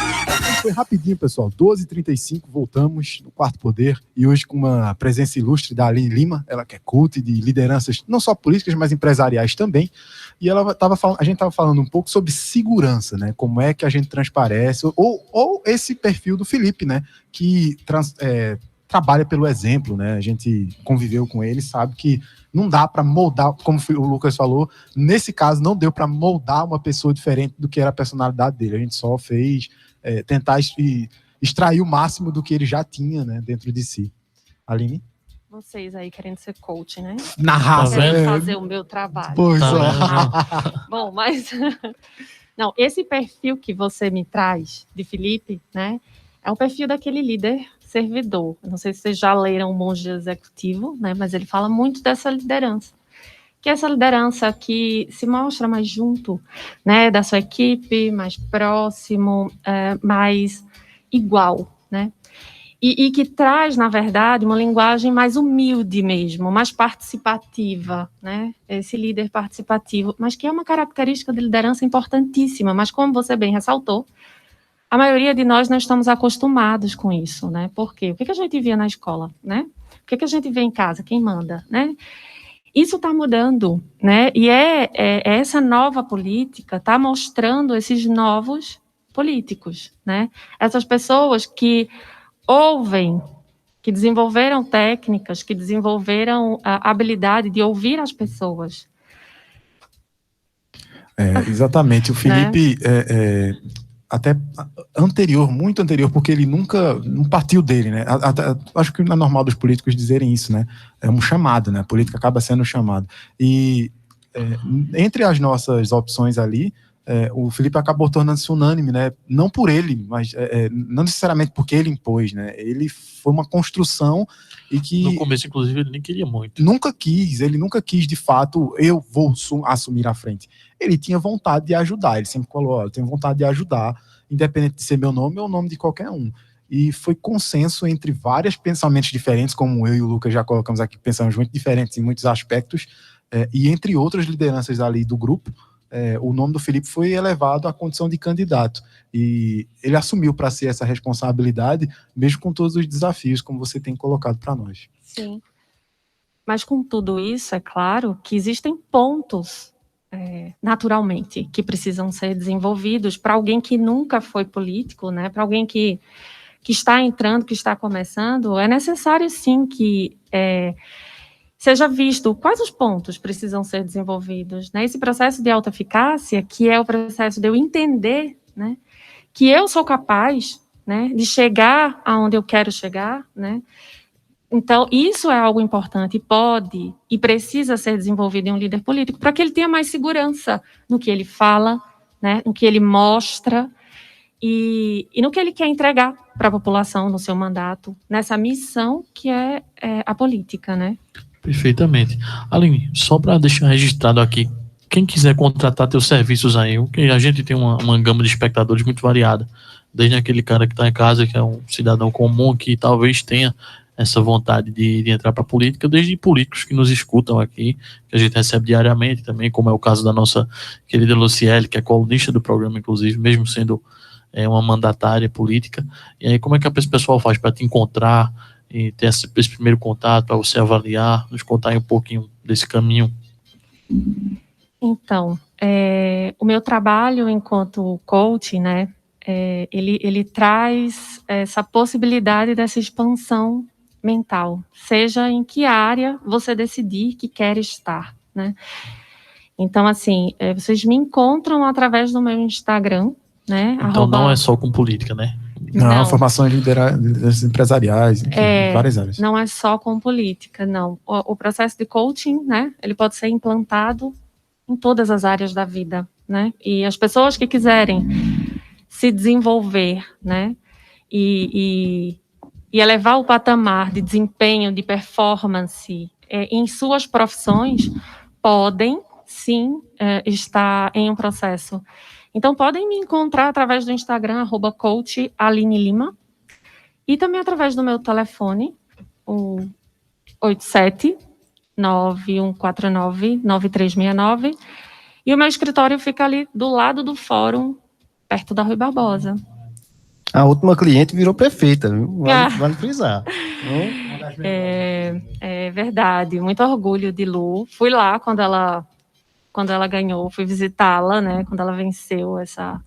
Foi rapidinho, pessoal. 12h35, voltamos no Quarto Poder. E hoje com uma presença ilustre da Aline Lima, ela que é coach de lideranças, não só políticas, mas empresariais também. E a gente estava falando um pouco sobre segurança, né? Como é que a gente transparece, ou esse perfil do Felipe, né? Que trabalha pelo exemplo, né? A gente conviveu com ele, sabe que não dá para moldar, como o Lucas falou, nesse caso não deu para moldar uma pessoa diferente do que era a personalidade dele. A gente só fez tentar extrair o máximo do que ele já tinha, né, dentro de si. Aline? Vocês aí querendo ser coach, né? Na raça. Querendo fazer o meu trabalho. Pois Bom, mas... Não, esse perfil que você me traz, de Felipe, né? É um perfil daquele líder servidor. Não sei se vocês já leram O Monge Executivo, né? Mas ele fala muito dessa liderança. Que é essa liderança que se mostra mais junto, né, da sua equipe, mais próximo, mais igual, né? E que traz, na verdade, uma linguagem mais humilde mesmo, mais participativa, né? Esse líder participativo, mas que é uma característica de liderança importantíssima, mas como você bem ressaltou, a maioria de nós não estamos acostumados com isso, né? Por quê? O que a gente via na escola, né? O que a gente vê em casa? Quem manda, né? Isso está mudando, né? E essa nova política está mostrando esses novos políticos, né? Essas pessoas que ouvem, que desenvolveram técnicas, que desenvolveram a habilidade de ouvir as pessoas. Exatamente. O Felipe, até muito anterior, porque ele nunca não partiu dele, né? Acho que não é normal dos políticos dizerem isso, né? É um chamado, né? A política acaba sendo um chamado. E entre as nossas opções ali, o Felipe acabou tornando-se unânime, né? Não por ele, mas não necessariamente porque ele impôs, né? Ele foi uma construção e que... No começo, inclusive, ele nem queria muito. Ele nunca quis, de fato, eu vou assumir a frente. Ele tinha vontade de ajudar, ele sempre falou, eu tenho vontade de ajudar, independente de ser meu nome ou o nome de qualquer um. E foi consenso entre vários pensamentos diferentes, como eu e o Lucas já colocamos aqui, pensamos muito diferentes em muitos aspectos, e entre outras lideranças ali do grupo, o nome do Felipe foi elevado à condição de candidato. E ele assumiu para si essa responsabilidade, mesmo com todos os desafios, como você tem colocado para nós. Sim. Mas com tudo isso, é claro que existem pontos, naturalmente, que precisam ser desenvolvidos para alguém que nunca foi político, né? Para alguém que está entrando, que está começando, é necessário sim que seja visto quais os pontos precisam ser desenvolvidos, né? Esse processo de autoeficácia, que é o processo de eu entender, né, que eu sou capaz, né, de chegar aonde eu quero chegar, né? Então, isso é algo importante, pode e precisa ser desenvolvido em um líder político, para que ele tenha mais segurança no que ele fala, né, no que ele mostra e no que ele quer entregar para a população no seu mandato, nessa missão que é a política, né? Perfeitamente. Aline, só para deixar registrado aqui, quem quiser contratar teus serviços aí, a gente tem uma gama de espectadores muito variada, desde aquele cara que está em casa, que é um cidadão comum, que talvez tenha essa vontade de entrar para a política, desde políticos que nos escutam aqui, que a gente recebe diariamente também, como é o caso da nossa querida Luciele, que é colunista do programa, inclusive, mesmo sendo uma mandatária política. E aí, como é que esse pessoal faz para te encontrar e ter esse primeiro contato, para você avaliar, nos contar aí um pouquinho desse caminho? Então, o meu trabalho enquanto coach, né, ele traz essa possibilidade dessa expansão mental, seja em que área você decidir que quer estar, né? Então, assim, vocês me encontram através do meu Instagram, né? Então não é só com política, né? Não, formações lideranças empresariais, enfim, várias áreas. Não é só com política, não. O processo de coaching, né, ele pode ser implantado em todas as áreas da vida, né? E as pessoas que quiserem se desenvolver, né? E elevar o patamar de desempenho, de performance em suas profissões, podem, sim, estar em um processo. Então, podem me encontrar através do Instagram, @coachalinelima, e também através do meu telefone, o 87-9149-9369, e o meu escritório fica ali do lado do fórum, perto da Rui Barbosa. A última cliente virou prefeita, viu? Vale frisar. É verdade, muito orgulho de Lu. Fui lá quando ela ganhou, fui visitá-la, né, quando ela venceu essa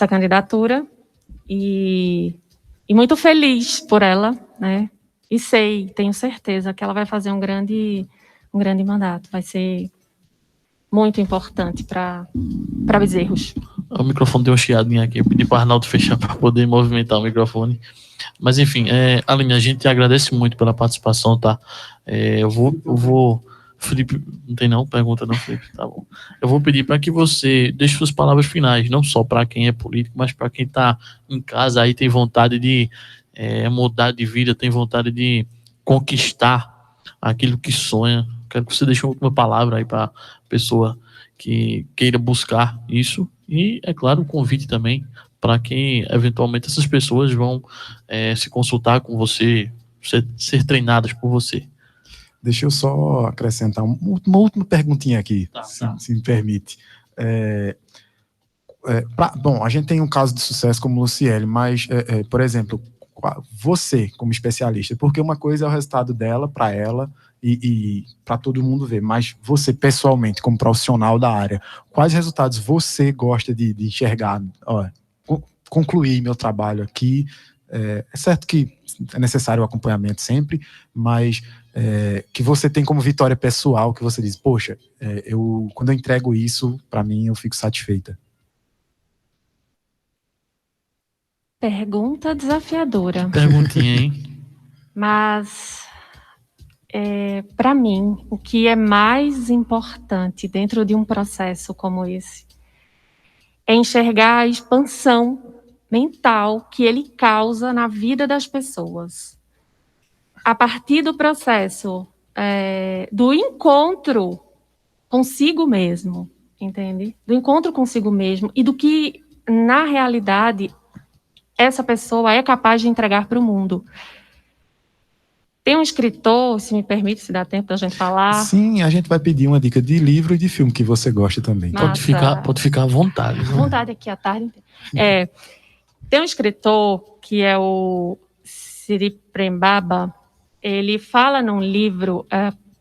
candidatura, e muito feliz por ela, né, e tenho certeza que ela vai fazer um grande mandato, vai ser muito importante para Bezerros. O microfone deu uma chiadinha aqui, eu pedi para o Arnaldo fechar para poder movimentar o microfone. Mas enfim, Aline, a gente agradece muito pela participação, tá? Eu vou Felipe, não tem não? Pergunta não, Felipe, tá bom. Eu vou pedir para que você deixe suas palavras finais, não só para quem é político, mas para quem está em casa aí, tem vontade de mudar de vida, tem vontade de conquistar aquilo que sonha. Quero que você deixe uma última palavra aí para a pessoa que queira buscar isso, e, é claro, o convite também para que, eventualmente, essas pessoas vão se consultar com você, ser treinadas por você. Deixa eu só acrescentar uma última perguntinha aqui, se me permite. Bom, a gente tem um caso de sucesso como Luciele, mas, por exemplo, você como especialista, porque uma coisa é o resultado dela, para ela, e para todo mundo ver, mas você pessoalmente, como profissional da área, quais resultados você gosta de enxergar? Concluir meu trabalho aqui, é certo que é necessário o acompanhamento sempre, mas que você tem como vitória pessoal, que você diz, poxa, quando eu entrego isso, para mim, eu fico satisfeita. Pergunta desafiadora. Perguntinha, hein? Mas, para mim, o que é mais importante dentro de um processo como esse é enxergar a expansão mental que ele causa na vida das pessoas. A partir do processo do encontro consigo mesmo, entende? Do encontro consigo mesmo e do que, na realidade, essa pessoa é capaz de entregar para o mundo. Tem um escritor, se me permite, se dá tempo da gente falar. Sim, a gente vai pedir uma dica de livro e de filme que você gosta também. Pode ficar à vontade. À vontade aqui a tarde inteira. Tem um escritor que é o Siri Prembaba. Ele fala num livro,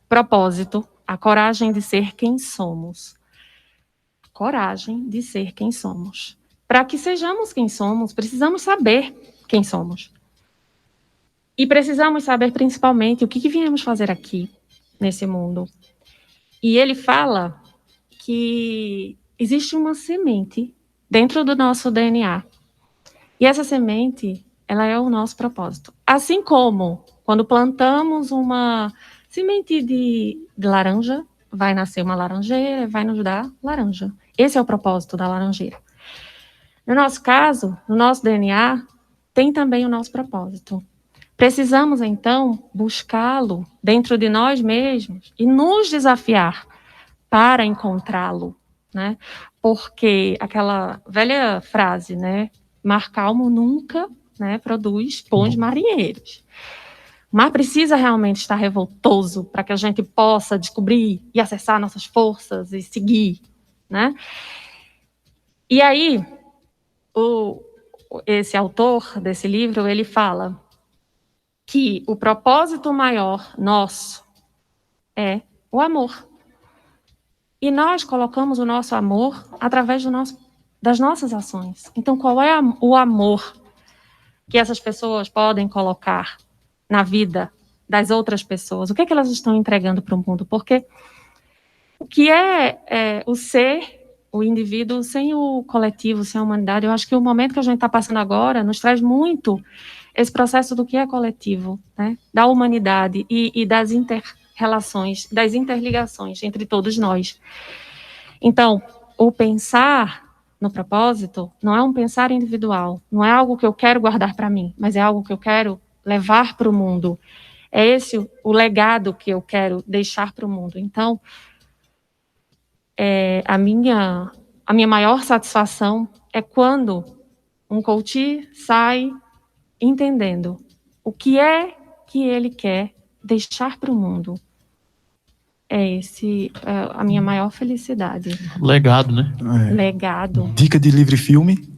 Propósito, A Coragem de Ser Quem Somos. Coragem de ser quem somos. Para que sejamos quem somos, precisamos saber quem somos. E precisamos saber, principalmente, o que viemos fazer aqui, nesse mundo. E ele fala que existe uma semente dentro do nosso DNA. E essa semente, ela é o nosso propósito. Assim como, quando plantamos uma semente de laranja, vai nascer uma laranjeira, vai nos dar laranja. Esse é o propósito da laranjeira. No nosso caso, no nosso DNA, tem também o nosso propósito. Precisamos, então, buscá-lo dentro de nós mesmos e nos desafiar para encontrá-lo, né? Porque aquela velha frase, né? Mar calmo nunca, né, produz bons marinheiros. O mar precisa realmente estar revoltoso para que a gente possa descobrir e acessar nossas forças e seguir, né? E aí, esse autor desse livro, ele fala que o propósito maior nosso é o amor. E nós colocamos o nosso amor através das nossas ações. Então, qual é o amor que essas pessoas podem colocar na vida das outras pessoas? O que é que elas estão entregando para o mundo? Porque o que é o ser, o indivíduo, sem o coletivo, sem a humanidade, eu acho que o momento que a gente está passando agora nos traz muito esse processo do que é coletivo, né? Da humanidade e das relações, das interligações entre todos nós. Então, o pensar no propósito não é um pensar individual, não é algo que eu quero guardar para mim, mas é algo que eu quero levar para o mundo. É esse o legado que eu quero deixar para o mundo. Então, a minha maior satisfação é quando um coach sai entendendo o que é que ele quer deixar para o mundo. É a minha maior felicidade. Legado, né? Legado. Dica de livro e filme?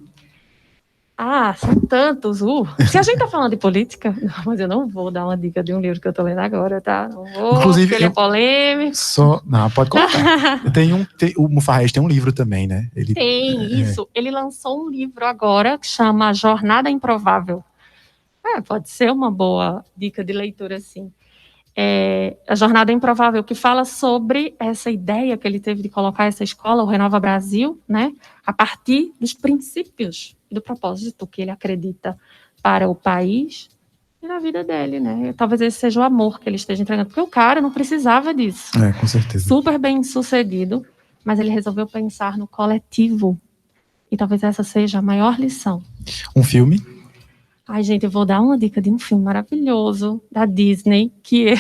São tantos. Se a gente tá falando de política, mas eu não vou dar uma dica de um livro que eu tô lendo agora, tá? Não vou, inclusive, porque ele é polêmico. Não, pode colocar. O Mufarrez tem um livro também, né? Isso. Ele lançou um livro agora que chama Jornada Improvável. Pode ser uma boa dica de leitura, sim. A Jornada Improvável, que fala sobre essa ideia que ele teve de colocar essa escola, o Renova Brasil, né, a partir dos princípios e do propósito que ele acredita para o país e na vida dele, né? Talvez esse seja o amor que ele esteja entregando, porque o cara não precisava disso. Com certeza. Super bem sucedido, mas ele resolveu pensar no coletivo. E talvez essa seja a maior lição. Um filme? Gente, eu vou dar uma dica de um filme maravilhoso da Disney, que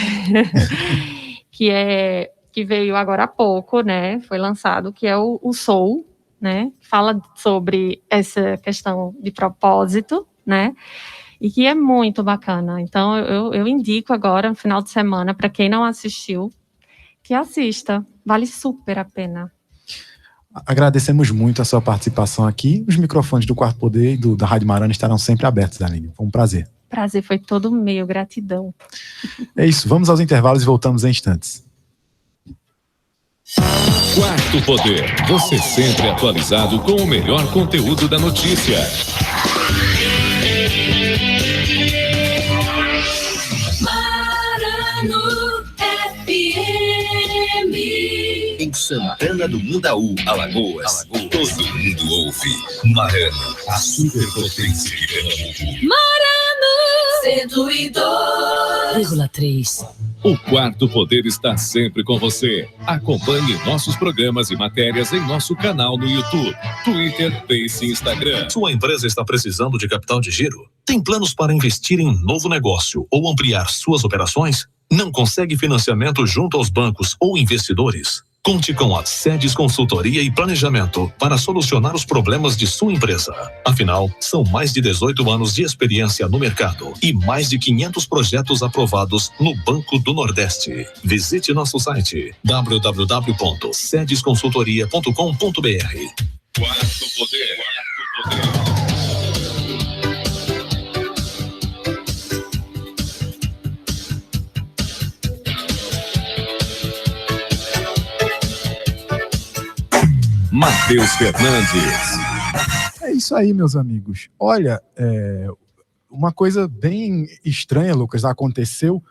veio agora há pouco, né? Foi lançado, que é o Soul, né? Fala sobre essa questão de propósito, né? E que é muito bacana. Então, eu indico agora, no final de semana, para quem não assistiu, que assista. Vale super a pena. Agradecemos muito a sua participação aqui. Os microfones do Quarto Poder e da Rádio Marana estarão sempre abertos, Aline. Foi um prazer. Prazer foi todo meu, gratidão. É isso, vamos aos intervalos e voltamos em instantes. Quarto Poder, você sempre atualizado com o melhor conteúdo da notícia. Marano FM. Em Santana do Mundaú, Alagoas, todo mundo ouve. Marano, a superpotência de Pernambuco. Marano 102,3. O Quarto Poder está sempre com você. Acompanhe nossos programas e matérias em nosso canal no YouTube, Twitter, Face e Instagram. Sua empresa está precisando de capital de giro? Tem planos para investir em novo negócio ou ampliar suas operações? Não consegue financiamento junto aos bancos ou investidores? Conte com a Sedes Consultoria e Planejamento para solucionar os problemas de sua empresa. Afinal, são mais de 18 anos de experiência no mercado e mais de 500 projetos aprovados no Banco do Nordeste. Visite nosso site www.sedesconsultoria.com.br. Quarto Poder. Matheus Fernandes. É isso aí, meus amigos. Olha, uma coisa bem estranha, Lucas, aconteceu.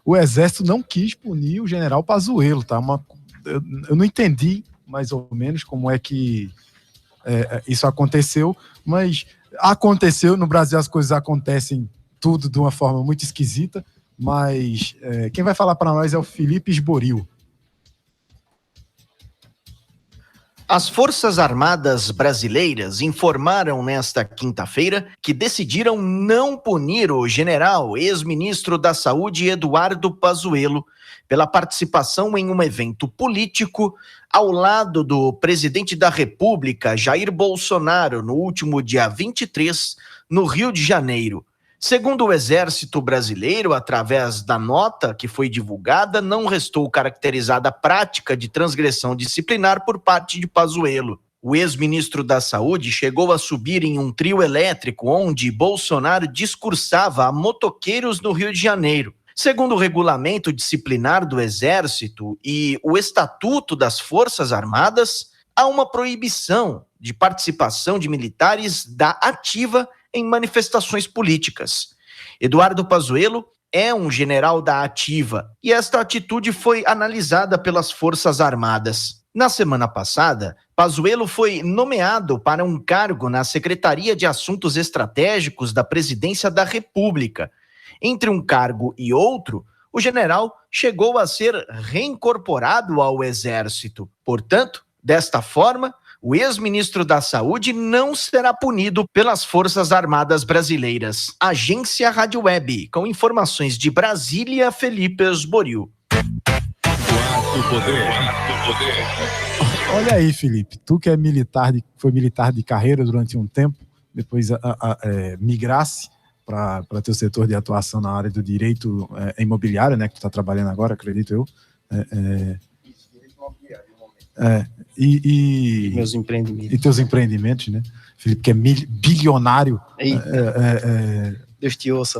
O Exército não quis punir o general Pazuello, tá? Eu não entendi mais ou menos como é que isso aconteceu, mas aconteceu. No Brasil as coisas acontecem tudo de uma forma muito esquisita, mas quem vai falar para nós é o Felipe Esboril. As Forças Armadas Brasileiras informaram nesta quinta-feira que decidiram não punir o general ex-ministro da Saúde Eduardo Pazuello pela participação em um evento político ao lado do presidente da República, Jair Bolsonaro, no último dia 23, no Rio de Janeiro. Segundo o Exército Brasileiro, através da nota que foi divulgada, não restou caracterizada a prática de transgressão disciplinar por parte de Pazuello. O ex-ministro da Saúde chegou a subir em um trio elétrico onde Bolsonaro discursava a motoqueiros no Rio de Janeiro. Segundo o regulamento disciplinar do Exército e o Estatuto das Forças Armadas, há uma proibição de participação de militares da ativa em manifestações políticas. Eduardo Pazuello é um general da ativa e esta atitude foi analisada pelas Forças Armadas. Na semana passada, Pazuello foi nomeado para um cargo na Secretaria de Assuntos Estratégicos da Presidência da República. Entre um cargo e outro, o general chegou a ser reincorporado ao Exército. Portanto, desta forma, o ex-ministro da Saúde não será punido pelas Forças Armadas Brasileiras. Agência Rádio Web, com informações de Brasília, Felipe Esboril. Quarto Poder. Olha aí, Felipe, tu que é militar, foi militar de carreira durante um tempo, depois migrasse para teu setor de atuação na área do direito imobiliário, né, que tu está trabalhando agora, acredito eu. Meus empreendimentos. E teus empreendimentos, né? Felipe, que é bilionário. Deus te ouça,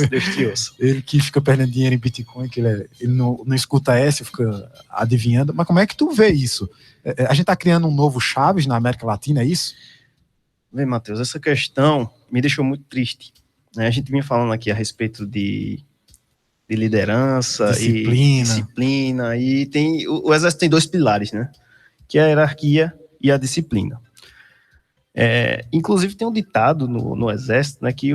Deus te ouça. Ele que fica perdendo dinheiro em Bitcoin, que ele não escuta essa, fica adivinhando. Mas como é que tu vê isso? A gente tá criando um novo Chaves na América Latina, é isso? Bem, Matheus, essa questão me deixou muito triste. A gente vinha falando aqui a respeito de liderança, disciplina, e o Exército tem 2 pilares, né? Que é a hierarquia e a disciplina. Inclusive tem um ditado no Exército, né, que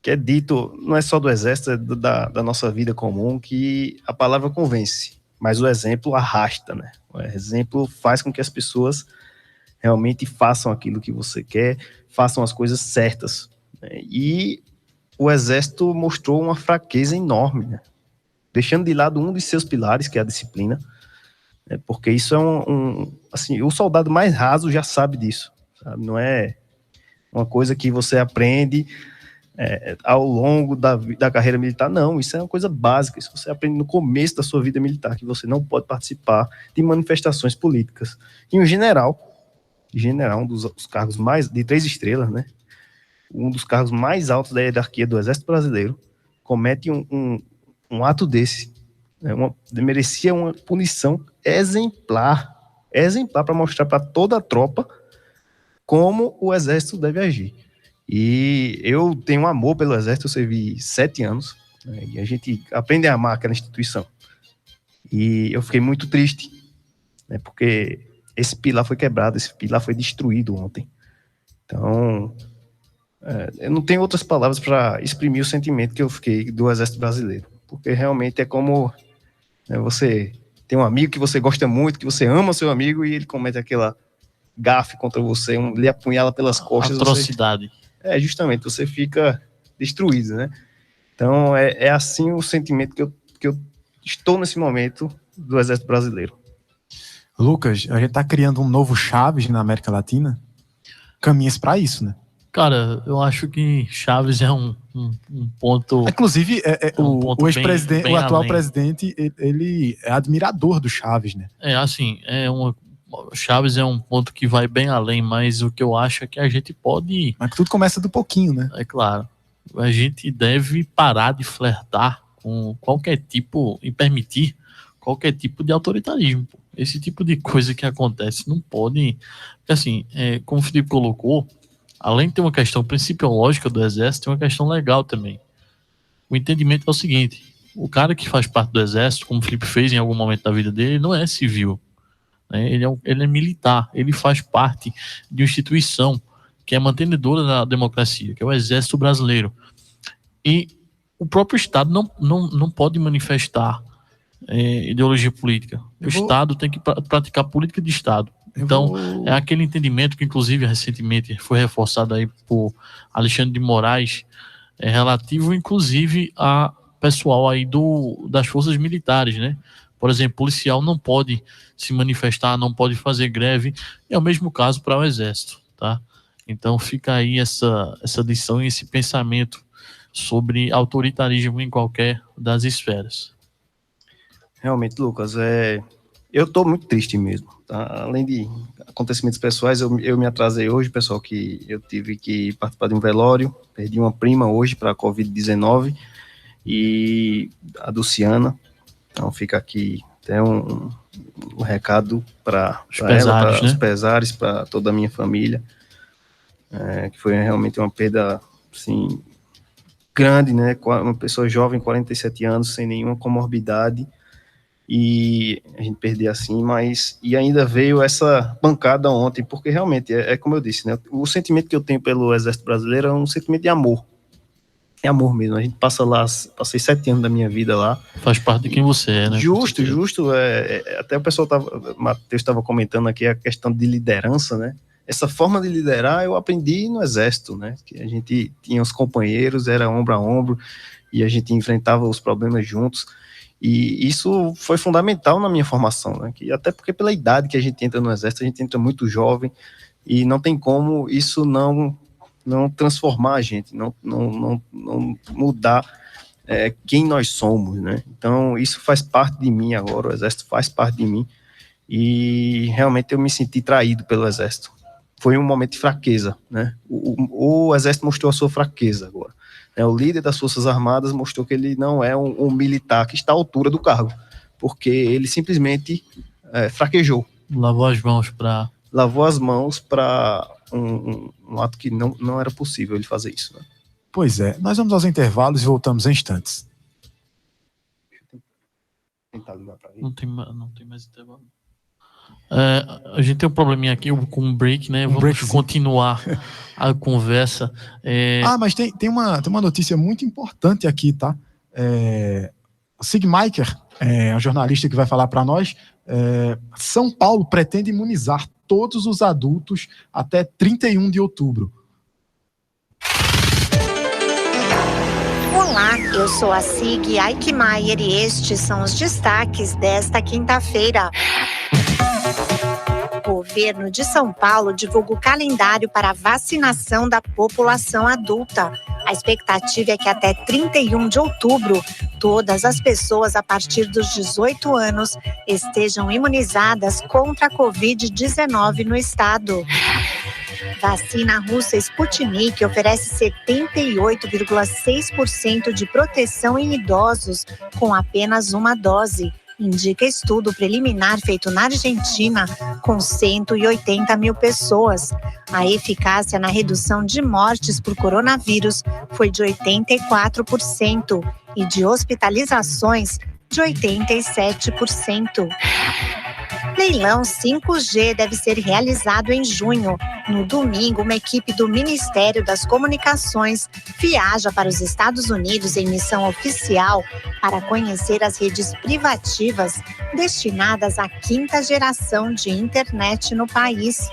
é dito, não é só do Exército, é da nossa vida comum, que a palavra convence, mas o exemplo arrasta, né? O exemplo faz com que as pessoas realmente façam aquilo que você quer, façam as coisas certas, né? E o Exército mostrou uma fraqueza enorme, né? Deixando de lado um dos seus pilares, que é a disciplina, né? Porque isso é assim, o soldado mais raso já sabe disso, sabe? Não é uma coisa que você aprende ao longo da carreira militar, não, isso é uma coisa básica, isso você aprende no começo da sua vida militar, que você não pode participar de manifestações políticas. E um general, um dos cargos mais, de 3 estrelas, né, um dos cargos mais altos da hierarquia do Exército Brasileiro, comete um ato desse, né, merecia uma punição exemplar para mostrar para toda a tropa como o Exército deve agir. E eu tenho um amor pelo Exército, eu servi 7 anos, né, e a gente aprende a amar aquela instituição. E eu fiquei muito triste, né, porque esse pilar foi quebrado, esse pilar foi destruído ontem. Então, eu não tenho outras palavras para exprimir o sentimento que eu fiquei do Exército Brasileiro, porque realmente é como, né, você tem um amigo que você gosta muito, que você ama seu amigo, e ele comete aquela gafe contra você, ele apunhala pelas costas. Atrocidade. Justamente, você fica destruído, né? Então, é assim o sentimento que eu estou nesse momento do Exército Brasileiro. Lucas, a gente tá criando um novo Chaves na América Latina? Caminhas para isso, né? Cara, eu acho que Chaves é um ponto... Inclusive, o ex-presidente, o atual além. Presidente, ele é admirador do Chaves, né? Chaves é um ponto que vai bem além, mas o que eu acho é que a gente pode... Mas tudo começa do pouquinho, né? É claro. A gente deve parar de flertar com qualquer tipo e permitir qualquer tipo de autoritarismo. Esse tipo de coisa que acontece não pode... Porque assim, como o Felipe colocou, além de ter uma questão principiológica do Exército, tem uma questão legal também. O entendimento é o seguinte: o cara que faz parte do Exército, como o Felipe fez em algum momento da vida dele, não é civil. Ele é militar, ele faz parte de uma instituição que é mantenedora da democracia, que é o Exército Brasileiro. E o próprio Estado não pode manifestar ideologia política. O Estado tem que praticar política de Estado. Então, é aquele entendimento que, inclusive, recentemente foi reforçado aí por Alexandre de Moraes, relativo, inclusive, a pessoal aí das forças militares, né? Por exemplo, policial não pode se manifestar, não pode fazer greve. É o mesmo caso para o Exército, tá? Então fica aí essa lição e esse pensamento sobre autoritarismo em qualquer das esferas. Realmente, Lucas, eu estou muito triste mesmo, tá? Além de acontecimentos pessoais, eu me atrasei hoje, pessoal, que eu tive que participar de um velório, perdi uma prima hoje para a Covid-19, e a Luciana. Então fica aqui até um recado para ela, para os pesares, para toda a minha família, que foi realmente uma perda, assim, grande, né? Uma pessoa jovem, 47 anos, sem nenhuma comorbidade, e a gente perder assim, e ainda veio essa pancada ontem, porque realmente, como eu disse, né? O sentimento que eu tenho pelo Exército Brasileiro é um sentimento de amor, é amor mesmo. A gente passa lá, passei 7 anos da minha vida lá. Faz parte de quem você é, né? Justo. Até o pessoal Matheus estava comentando aqui a questão de liderança, né? Essa forma de liderar eu aprendi no Exército, né? Que a gente tinha os companheiros, era ombro a ombro, e a gente enfrentava os problemas juntos. E isso foi fundamental na minha formação, né? Até porque pela idade que a gente entra no Exército, a gente entra muito jovem, e não tem como isso não transformar a gente, não mudar quem nós somos, né? Então, isso faz parte de mim agora, o Exército faz parte de mim, e realmente eu me senti traído pelo Exército. Foi um momento de fraqueza, né? O Exército mostrou a sua fraqueza agora. O líder das Forças Armadas mostrou que ele não é um militar que está à altura do cargo, porque ele simplesmente fraquejou. Lavou as mãos para um ato que não era possível ele fazer isso, né? Pois é, nós vamos aos intervalos e voltamos em instantes. Não tem mais intervalo. A gente tem um probleminha aqui com um break, né? Vamos continuar a conversa. Mas tem uma notícia muito importante aqui, tá? Sigmaiker, um jornalista que vai falar para nós. São Paulo pretende imunizar todos os adultos até 31 de outubro. Olá, eu sou a Sig Aikmaier e estes são os destaques desta quinta-feira. O governo de São Paulo divulga o calendário para a vacinação da população adulta. A expectativa é que até 31 de outubro, todas as pessoas a partir dos 18 anos estejam imunizadas contra a Covid-19 no estado. Vacina russa Sputnik oferece 78,6% de proteção em idosos com apenas uma dose, indica estudo preliminar feito na Argentina com 180 mil pessoas. A eficácia na redução de mortes por coronavírus foi de 84% e de hospitalizações de 87%. Leilão 5G deve ser realizado em junho. No domingo, uma equipe do Ministério das Comunicações viaja para os Estados Unidos em missão oficial para conhecer as redes privativas destinadas à 5ª geração de internet no país.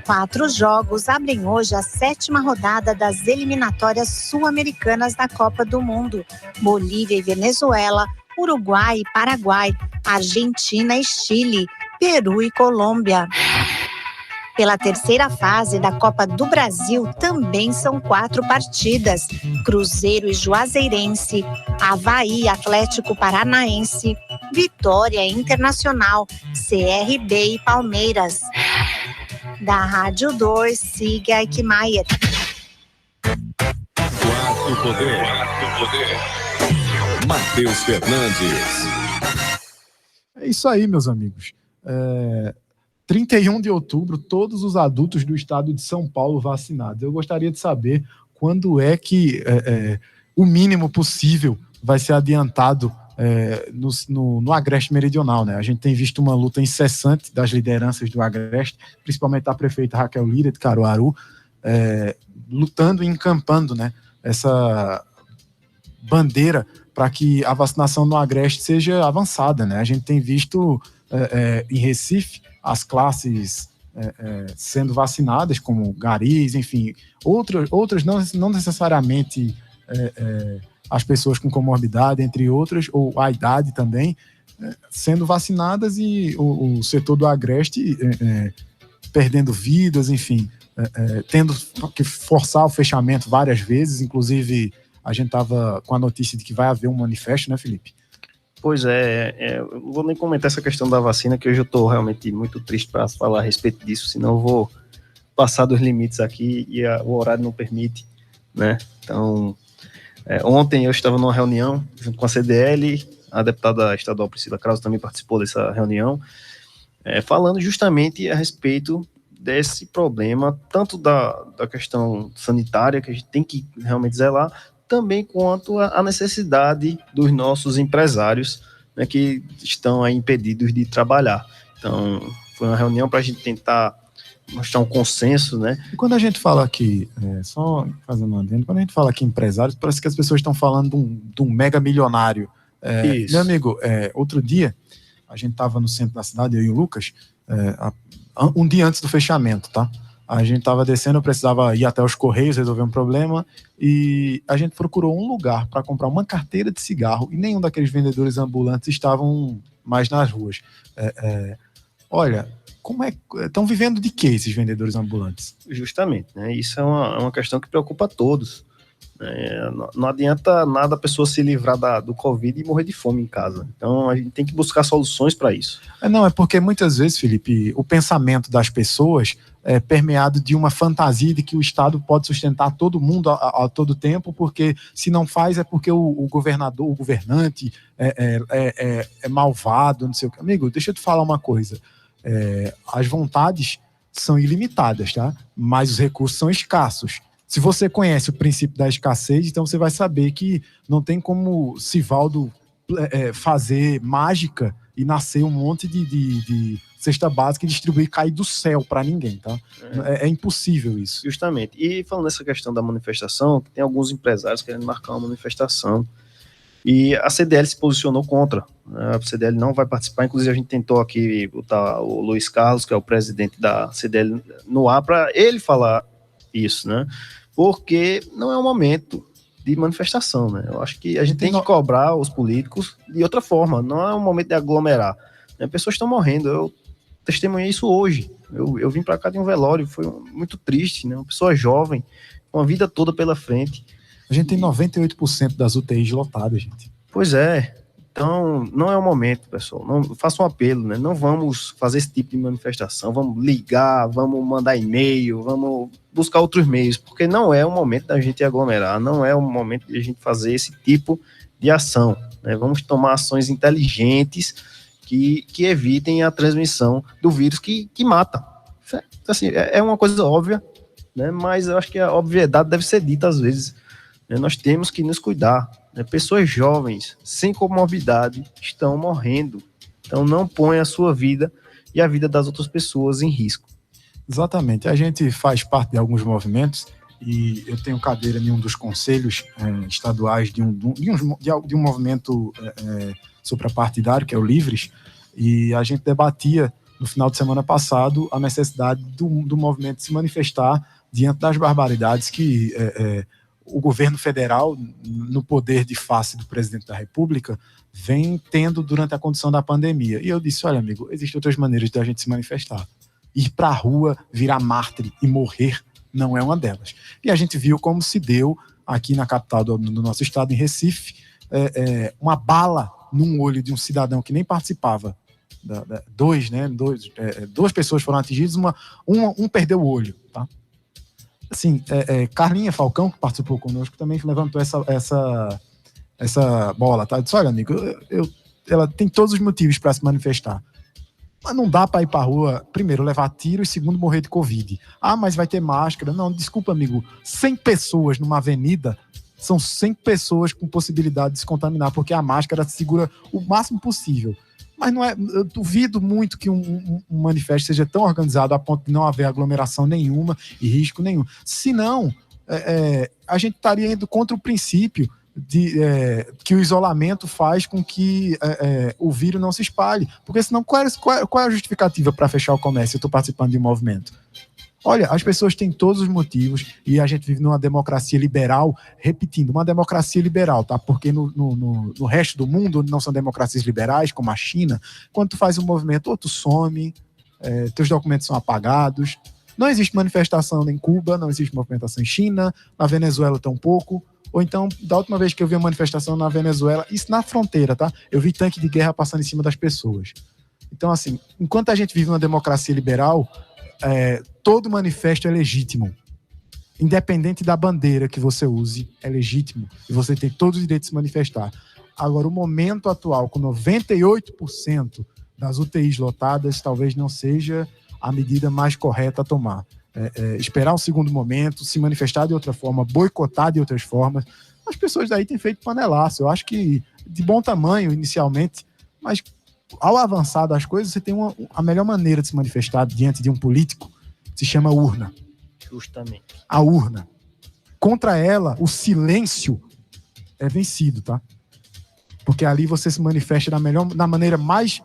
4 jogos abrem hoje a 7ª rodada das eliminatórias sul-americanas da Copa do Mundo. Bolívia e Venezuela, Uruguai e Paraguai, Argentina e Chile, Peru e Colômbia. Pela terceira fase da Copa do Brasil, também são 4 partidas. Cruzeiro e Juazeirense, Avaí e Atlético Paranaense, Vitória Internacional, CRB e Palmeiras. Da Rádio 2, Sig Aikmaier. Quarto Poder. Matheus Fernandes. É isso aí, meus amigos. 31 de outubro, todos os adultos do estado de São Paulo vacinados. Eu gostaria de saber quando é que o mínimo possível vai ser adiantado no Agreste Meridional, né? A gente tem visto uma luta incessante das lideranças do Agreste, principalmente a prefeita Raquel Lira de Caruaru, lutando e encampando, né, essa bandeira para que a vacinação no Agreste seja avançada, né? A gente tem visto em Recife as classes sendo vacinadas, como garis, enfim, outras não necessariamente as pessoas com comorbidade, entre outras, ou a idade também, sendo vacinadas, e o setor do Agreste perdendo vidas, enfim, tendo que forçar o fechamento várias vezes. Inclusive a gente estava com a notícia de que vai haver um manifesto, né, Felipe? Pois eu não vou nem comentar essa questão da vacina, que hoje eu estou realmente muito triste para falar a respeito disso, senão eu vou passar dos limites aqui e o horário não permite, né? Então, ontem eu estava numa reunião junto com a CDL, a deputada estadual Priscila Krause também participou dessa reunião, falando justamente a respeito desse problema, tanto da questão sanitária, que a gente tem que realmente zelar, também quanto a necessidade dos nossos empresários, né, que estão aí impedidos de trabalhar. Então, foi uma reunião para a gente tentar mostrar um consenso, né? E quando a gente fala aqui, só fazendo um adendo, quando a gente fala aqui empresários, parece que as pessoas estão falando de um mega milionário. Isso. Meu amigo, outro dia, a gente estava no centro da cidade, eu e o Lucas, um dia antes do fechamento, tá? A gente estava descendo, eu precisava ir até os Correios, resolver um problema, e a gente procurou um lugar para comprar uma carteira de cigarro, e nenhum daqueles vendedores ambulantes estavam mais nas ruas. Olha, estão vivendo de que esses vendedores ambulantes? Justamente, né? Isso é uma questão que preocupa a todos. Não adianta nada a pessoa se livrar do Covid e morrer de fome em casa. Então a gente tem que buscar soluções para isso. É porque muitas vezes, Felipe, o pensamento das pessoas é permeado de uma fantasia de que o Estado pode sustentar todo mundo a todo tempo, porque se não faz é porque o governador, o governante é malvado, não sei o que. Amigo, deixa eu te falar uma coisa. As vontades são ilimitadas, tá? Mas os recursos são escassos. Se você conhece o princípio da escassez, então você vai saber que não tem como Sivaldo fazer mágica e nascer um monte de cesta básica e distribuir e cair do céu para ninguém, tá? É impossível isso. Justamente. E falando nessa questão da manifestação, tem alguns empresários querendo marcar uma manifestação e a CDL se posicionou contra. A CDL não vai participar, inclusive a gente tentou aqui botar o Luiz Carlos, que é o presidente da CDL, no ar para ele falar isso, né? Porque não é um momento de manifestação, né? Eu acho que a gente tem que cobrar os políticos de outra forma, não é um momento de aglomerar, né? Pessoas estão morrendo, eu testemunhei isso hoje, eu vim para cá de um velório, foi muito triste, né? Uma pessoa jovem, uma vida toda pela frente. A gente tem 98% das UTIs lotadas, gente. Pois é. Então, não é o momento, pessoal. Não, faça um apelo, né? Não vamos fazer esse tipo de manifestação. Vamos ligar, vamos mandar e-mail, vamos buscar outros meios, porque não é o momento da gente aglomerar, não é o momento de a gente fazer esse tipo de ação, né? Vamos tomar ações inteligentes que evitem a transmissão do vírus que mata. Assim, é uma coisa óbvia, né? Mas eu acho que a obviedade deve ser dita às vezes. Né? Nós temos que nos cuidar. Pessoas jovens, sem comorbidade, estão morrendo. Então não ponha a sua vida e a vida das outras pessoas em risco. Exatamente. A gente faz parte de alguns movimentos e eu tenho cadeira em um dos conselhos estaduais de um movimento suprapartidário, que é o Livres, e a gente debatia no final de semana passado a necessidade do movimento se manifestar diante das barbaridades que o governo federal, no poder de face do presidente da República, vem tendo durante a condição da pandemia. E eu disse, olha, amigo, existem outras maneiras de a gente se manifestar. Ir para a rua, virar mártir e morrer não é uma delas. E a gente viu como se deu aqui na capital do nosso estado, em Recife, uma bala num olho de um cidadão que nem participava. Duas pessoas foram atingidas, um perdeu o olho, tá? Assim, Carlinha Falcão, que participou conosco, também levantou essa bola, tá? Eu disse, olha, amigo, ela tem todos os motivos para se manifestar. Mas não dá para ir para a rua, primeiro, levar tiro e segundo, morrer de Covid. Ah, mas vai ter máscara. Não, desculpa, amigo. 100 pessoas numa avenida são 100 pessoas com possibilidade de se contaminar, porque a máscara segura o máximo possível. Mas não é, eu duvido muito que um manifesto seja tão organizado a ponto de não haver aglomeração nenhuma e risco nenhum. Senão, a gente estaria indo contra o princípio que o isolamento faz com que o vírus não se espalhe. Porque senão, qual é a justificativa para fechar o comércio? Eu estou participando de um movimento. Olha, as pessoas têm todos os motivos e a gente vive numa democracia liberal, repetindo, uma democracia liberal, tá? Porque no resto do mundo, onde não são democracias liberais, como a China, quando tu faz um movimento, ou tu some, teus documentos são apagados, não existe manifestação em Cuba, não existe movimentação em China, na Venezuela tampouco, ou então, da última vez que eu vi uma manifestação na Venezuela, isso na fronteira, tá? Eu vi tanque de guerra passando em cima das pessoas. Então, assim, enquanto a gente vive numa democracia liberal, todo manifesto é legítimo. Independente da bandeira que você use, é legítimo. E você tem todo o direito de se manifestar. Agora, o momento atual, com 98% das UTIs lotadas, talvez não seja a medida mais correta a tomar. Esperar um segundo momento, se manifestar de outra forma, boicotar de outras formas. As pessoas daí têm feito panelaço. Eu acho que de bom tamanho inicialmente, mas ao avançar das coisas, você tem a melhor maneira de se manifestar diante de um político, se chama urna. Justamente. A urna. Contra ela, o silêncio é vencido, tá? Porque ali você se manifesta da maneira mais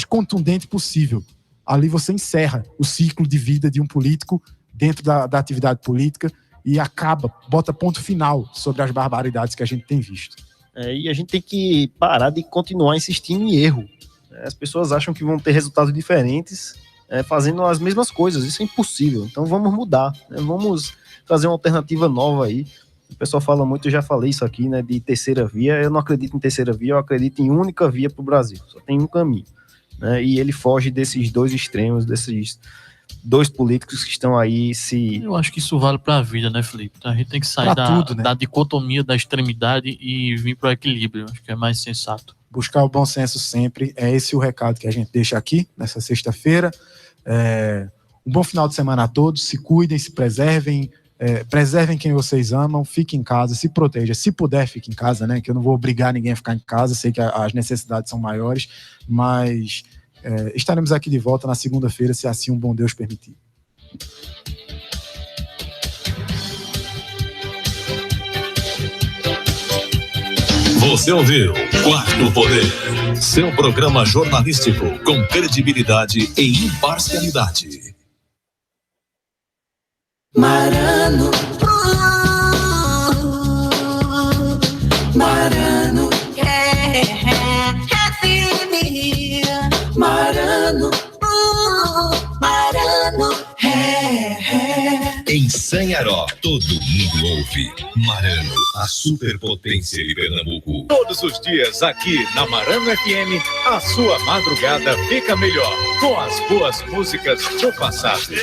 contundente possível. Ali você encerra o ciclo de vida de um político dentro da atividade política e bota ponto final sobre as barbaridades que a gente tem visto. E a gente tem que parar de continuar insistindo em erro. As pessoas acham que vão ter resultados diferentes fazendo as mesmas coisas. Isso é impossível. Então vamos mudar, né? Vamos fazer uma alternativa nova aí. O pessoal fala muito, eu já falei isso aqui, né, de terceira via. Eu não acredito em terceira via, eu acredito em única via para o Brasil. Só tem um caminho, né? E ele foge desses dois extremos, desses dois políticos que estão aí se... Eu acho que isso vale para a vida, né, Felipe? A gente tem que sair da dicotomia, da extremidade e vir para o equilíbrio. Acho que é mais sensato. Buscar o bom senso sempre. É esse o recado que a gente deixa aqui, nessa sexta-feira. Um bom final de semana a todos. Se cuidem, se preservem. Preservem quem vocês amam. Fiquem em casa, se proteja. Se puder, fique em casa, né? Que eu não vou obrigar ninguém a ficar em casa. Sei que as necessidades são maiores. Mas... estaremos aqui de volta na segunda-feira, se assim um bom Deus permitir. Você ouviu Quarto Poder, seu programa jornalístico com credibilidade e imparcialidade. Marano, Marano, Marano, Marano, Em Sanharó, todo mundo ouve. Marano, a superpotência de Pernambuco. Todos os dias aqui na Marano FM, a sua madrugada fica melhor com as boas músicas do passado.